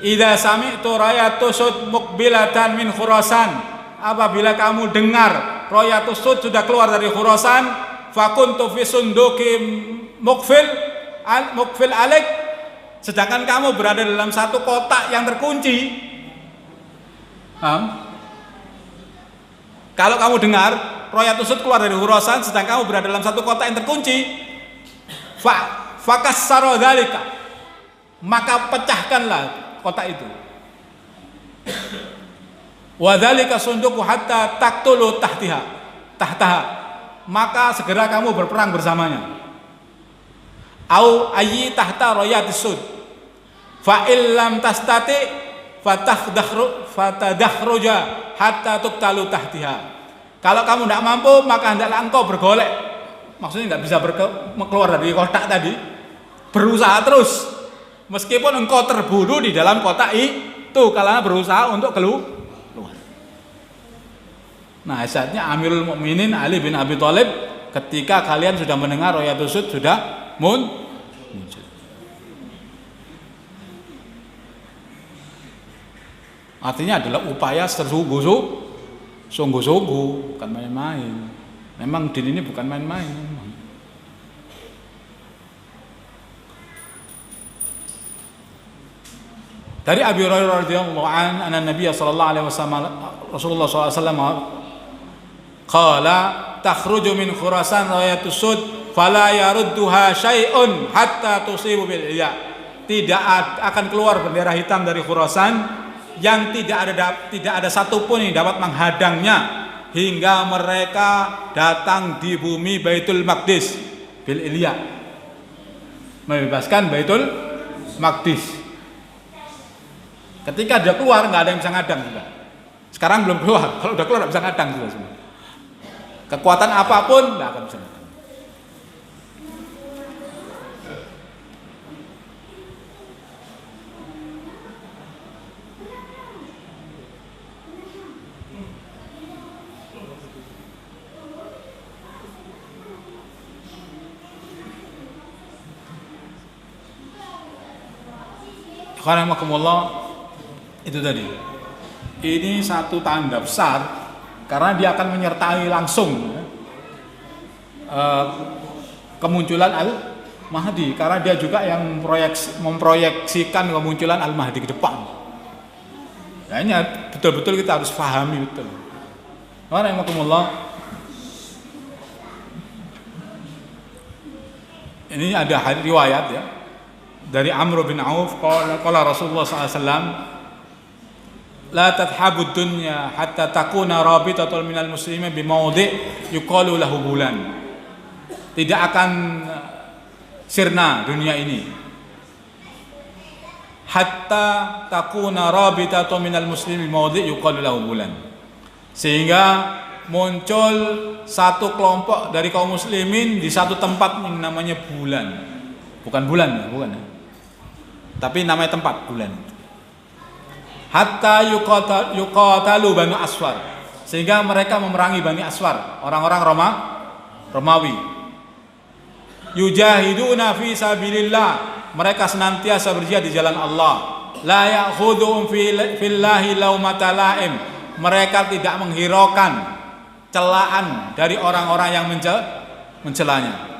idza sami'tu rayatu sud muqbilatan min Khurasan, apabila kamu dengar rayatu sud sudah keluar dari Khurasan, fakuntu fi sunduki mukfil alik, sedangkan kamu berada dalam satu kotak yang terkunci. Kalau kamu dengar Royatus Sud keluar dari Khurasan sedang kamu berada dalam satu kota yang terkunci, fakassara dzalika, maka pecahkanlah kota itu. Wa dzalika sunduku hatta taqtulu tahtaha, maka segera kamu berperang bersamanya. Au ayyi tahta Royatus Sud, fa illam tastati fatadakhruja hatta tuqtalu tahtiha. Kalau kamu tidak mampu, maka hendaklah engkau bergolek. Maksudnya tidak bisa keluar dari kotak tadi, berusaha terus meskipun engkau terbunuh di dalam kotak itu karena berusaha untuk keluar. Nah, saatnya Amirul Mukminin Ali bin Abi Thalib ketika kalian sudah mendengar Royatus Sud sudah muncul. Artinya adalah upaya sungguh-sungguh, bukan main-main. Memang din ini bukan main-main. Dari Abi Hurairah radhiyallahu anhu, anna Nabiy sallallahu alaihi wasallam, Rasulullah sallallahu alaihi wasallam qala takhruju min Khurasan rayatus sud fala yarudduha syai'un hatta tusibu bil iya. Tidak akan keluar bendera hitam dari Khurasan yang tidak ada satupun yang dapat menghadangnya hingga mereka datang di bumi Baitul Maqdis bil Ilya, membebaskan Baitul Maqdis. Ketika dia keluar nggak ada yang bisa ngadang juga. Sekarang belum keluar, kalau udah keluar nggak bisa ngadang juga semua. Kekuatan apapun nggak akan bisa ngadang. Karamakumullah, itu tadi. Ini satu tanda besar karena dia akan menyertai langsung kemunculan Al-Mahdi, karena dia juga yang memproyeksikan kemunculan Al-Mahdi ke depan. Nah, ini betul-betul kita harus pahami betul. Karamakumullah, ini ada riwayat ya dari Amr bin Auf, qala Rasulullah SAW, la tadhabud dunya hatta takuna rabitatul minal muslimin bimawdi' yuqalu lahu bulan. Tidak akan sirna dunia ini hatta takuna rabitatul minal muslimin bimawdi' yuqalu lahu bulan, sehingga muncul satu kelompok dari kaum muslimin di satu tempat yang namanya bulan. Bukan bulan, bukan, tapi namanya tempat bulan. Hatta yuqatalu Banu Asfar, sehingga mereka memerangi Bani Asfar, orang-orang Romawi. Yujahiduna fi sabilillah, mereka senantiasa berjihad di jalan Allah. La ya'khudhum fillahi laumata la'im, mereka tidak menghiraukan celaan dari orang-orang yang mencelanya.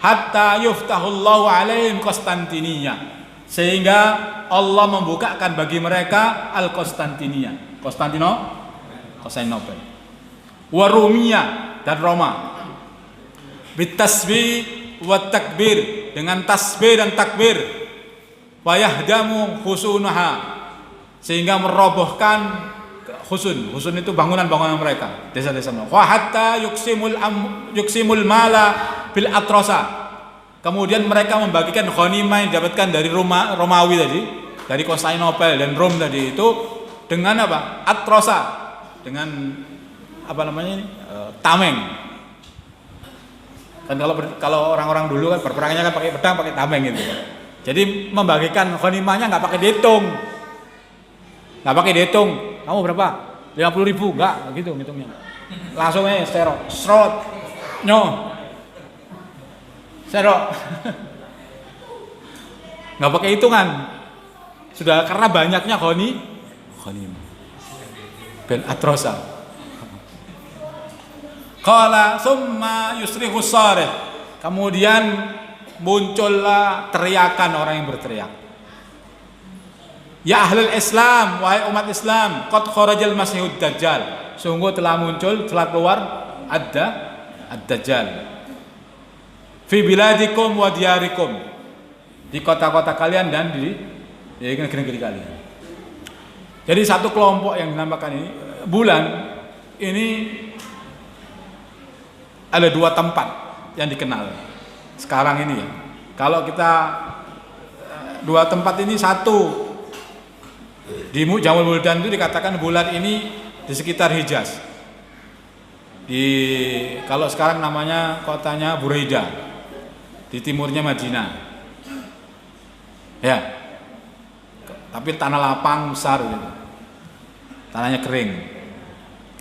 Hatta yuftahullahu alaihim Konstantinia, sehingga Allah membukakan bagi mereka Al-Konstantinia, Konstantinopel, Warumia dan Roma, bitasbih wa takbir, dengan tasbih dan takbir, wa yahdamu husunaha, sehingga merobohkan Husun itu bangunan-bangunan mereka, desa-desa mereka. Wa hatta yuksimul mala bil atrosa. Kemudian mereka membagikan ghanimah yang didapatkan dari Romawi tadi, dari Konstantinopel dan Rom tadi itu dengan apa? Atrosa, dengan apa namanya ini? Tameng. Kan kalau orang-orang dulu kan berperangnya kan pakai pedang, pakai tameng gitu. Jadi membagikan ghanimahnya nggak pakai dihitung. Nggak pakai dihitung. Kamu berapa? 50.000, enggak gitu ngitungnya. Langsung aja serot. Nyo. Serok. Nggak pakai hitungan. Sudah karena banyaknya ghanimah. Ben atrosa. Qala summa yusrihu sarih. Kemudian muncullah teriakan orang yang berteriak. Ya ahlul Islam, wahai umat Islam, qad kharajal masihud dajjal. Sungguh telah keluar ad-dajjal. Fi biladikum wa diyarikum. Di kota-kota kalian dan di negeri-negeri kalian. Jadi satu kelompok yang dinamakan ini bulan ini ada dua tempat yang dikenal sekarang ini ya. Kalau kita dua tempat ini, satu di Mu'jamul Buldan itu dikatakan bulan ini di sekitar Hijaz. Kalau sekarang namanya kotanya Buraida, di timurnya Madinah. Ya. Tapi tanah lapang besar gitu. Tanahnya kering.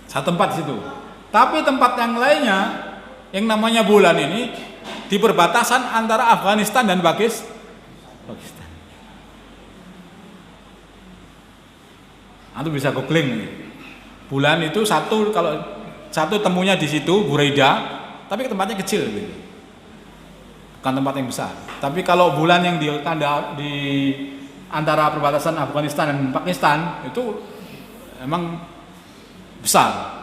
Satu tempat di situ. Tapi tempat yang lainnya yang namanya bulan ini di perbatasan antara Afghanistan dan Pakistan. Antum bisa googling. Bulan itu kalau satu temunya di situ Buraida, tapi tempatnya kecil gitu. Bukan tempat yang besar. Tapi kalau bulan yang di antara perbatasan Afghanistan dan Pakistan itu emang besar.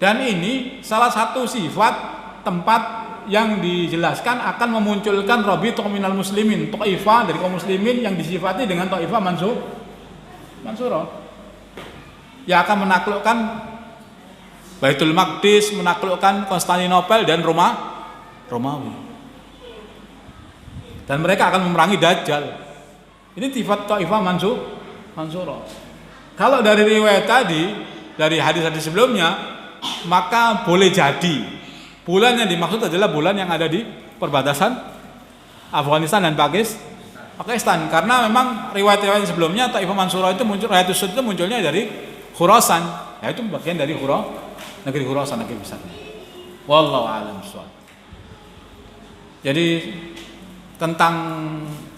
Dan ini salah satu sifat tempat yang dijelaskan akan memunculkan Rabithah minal muslimin, Taifah dari kaum muslimin yang disifati dengan Taifah Mansurah. Yang akan menaklukkan Baitul Maqdis, menaklukkan Konstantinopel dan Romawi. Dan mereka akan memerangi Dajjal. Ini sifat Taifah Mansurah. Kalau dari riwayat tadi, dari hadis-hadis sebelumnya, maka boleh jadi bulan yang dimaksud adalah bulan yang ada di perbatasan Afghanistan dan Pakistan. Karena memang riwayat-riwayat sebelumnya Taifah Mansurah itu munculnya dari Khurasan, yaitu bagian dari negeri Khurasan, negeri besarnya. Wallahu a'lam bishawab. Jadi tentang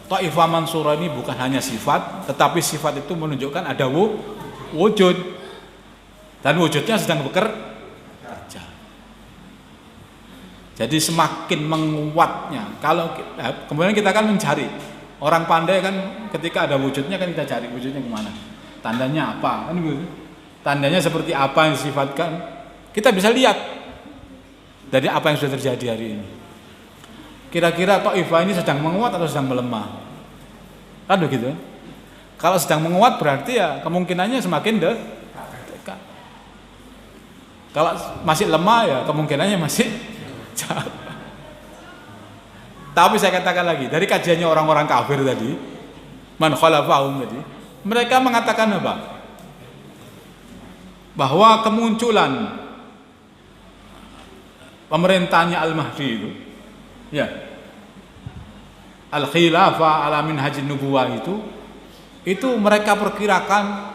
Taifah Mansurah ini bukan hanya sifat, tetapi sifat itu menunjukkan ada wujud, dan wujudnya sedang bekerja. Jadi semakin menguatnya. Kalau kemudian kita akan mencari orang pandai kan, ketika ada wujudnya kan kita cari wujudnya kemana, tandanya apa kan gitu. Tandanya seperti apa yang disifatkan, kita bisa lihat dari apa yang sudah terjadi hari ini. Kira-kira Taifah ini sedang menguat atau sedang melemah? Kan begitu. Kalau sedang menguat berarti ya kemungkinannya semakin dekat. Kalau masih lemah ya kemungkinannya masih jauh. Tapi saya katakan lagi, dari kajiannya orang-orang kafir tadi, man khalafahum tadi, mereka mengatakan apa? Bahwa kemunculan pemerintahnya Al-Mahdi itu, ya, Al-Khilafah ala minhajin nubuwah itu mereka perkirakan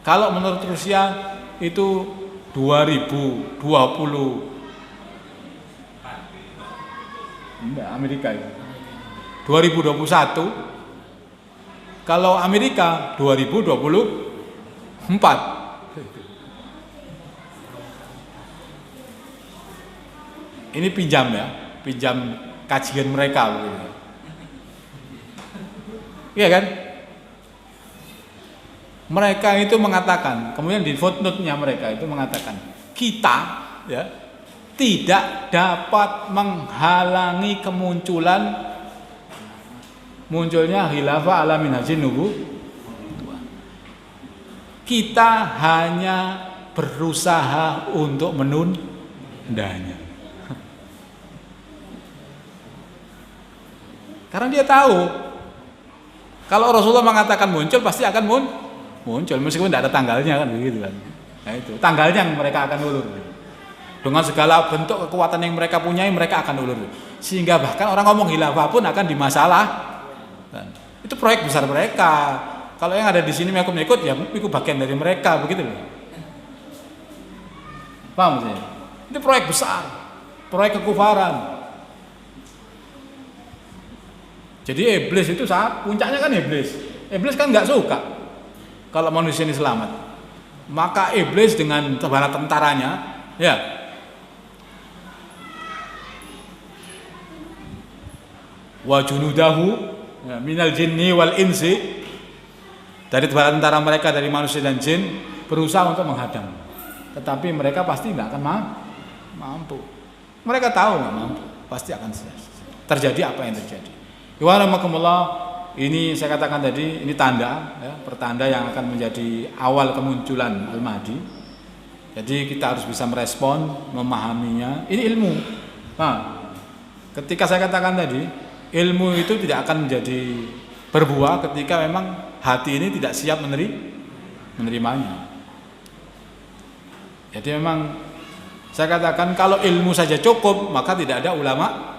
kalau menurut Rusia itu 2020, enggak, Amerika itu 2021, kalau Amerika 2024. Ini pinjam kajian mereka begitu. Iya kan? Mereka itu mengatakan, kemudian di footnote-nya mereka itu mengatakan, kita ya tidak dapat menghalangi munculnya khilafah ala minhajin nubuwah. Kita hanya berusaha untuk menundanya. Karena dia tahu kalau Rasulullah mengatakan muncul pasti akan muncul meskipun tidak ada tanggalnya kan begitu kan. Nah itu tanggalnya yang mereka akan ulur. Dengan segala bentuk kekuatan yang mereka punyai mereka akan ulur. Sehingga bahkan orang ngomong khilafah pun akan dimasalahkan. Itu proyek besar mereka. Kalau yang ada di sini ikut ya ikut bagian dari mereka begitu loh. Paham saya? Itu proyek besar, proyek kekufaran. Jadi iblis itu puncaknya kan iblis. Iblis kan nggak suka kalau manusia ini selamat. Maka iblis dengan bala tentaranya, ya, wa junudahu minal jinni wal insi, dari bala tentara mereka dari manusia dan jin berusaha untuk menghadang. Tetapi mereka pasti nggak akan mampu. Mereka tahu nggak mampu, pasti akan terjadi apa yang terjadi. Iwanakumullah, ini saya katakan tadi, ini tanda, ya, pertanda yang akan menjadi awal kemunculan Al-Mahdi. Jadi kita harus bisa merespon, memahaminya. Ini ilmu. Nah, ketika saya katakan tadi, ilmu itu tidak akan menjadi berbuah ketika memang hati ini tidak siap menerimanya. Jadi memang saya katakan kalau ilmu saja cukup, maka tidak ada ulama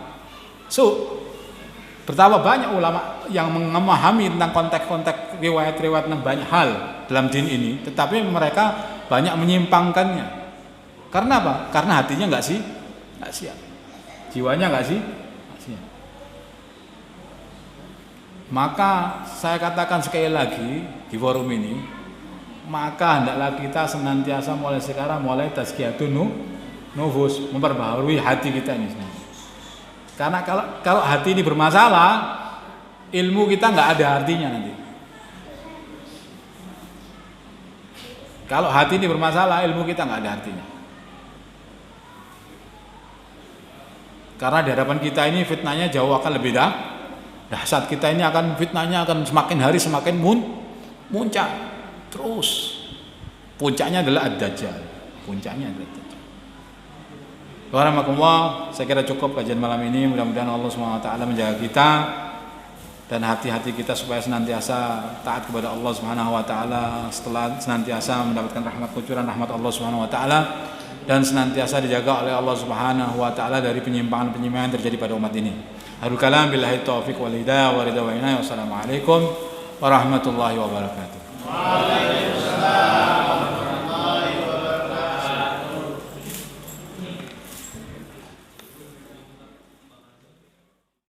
Betapa banyak ulama yang memahami tentang konteks-konteks riwayat-riwayat tentang banyak hal dalam din ini, tetapi mereka banyak menyimpangkannya. Karena apa? Karena hatinya nggak siap, jiwanya nggak siap. Maka saya katakan sekali lagi di forum ini, maka hendaklah kita senantiasa mulai sekarang tazkiyatun nufus, memperbaharui hati kita ini. Karena kalau hati ini bermasalah, ilmu kita nggak ada artinya nanti. Kalau hati ini bermasalah, ilmu kita nggak ada artinya. Karena di hadapan kita ini fitnahnya jauh akan lebih dahsyat. Kita ini fitnahnya akan semakin hari semakin muncak terus. Puncaknya adalah ad-dajjal. Warahmatullah, saya kira cukup kajian malam ini. Mudah-mudahan Allah SWT menjaga kita dan hati-hati kita supaya senantiasa taat kepada Allah SWT, setelah senantiasa mendapatkan kucuran rahmat Allah SWT, dan senantiasa dijaga oleh Allah SWT dari penyimpangan-penyimpangan yang terjadi pada umat ini. Harul kalam billahi taufiq wal hidayah wa ridha wa inayah. Wassalamualaikum warahmatullahi wabarakatuh.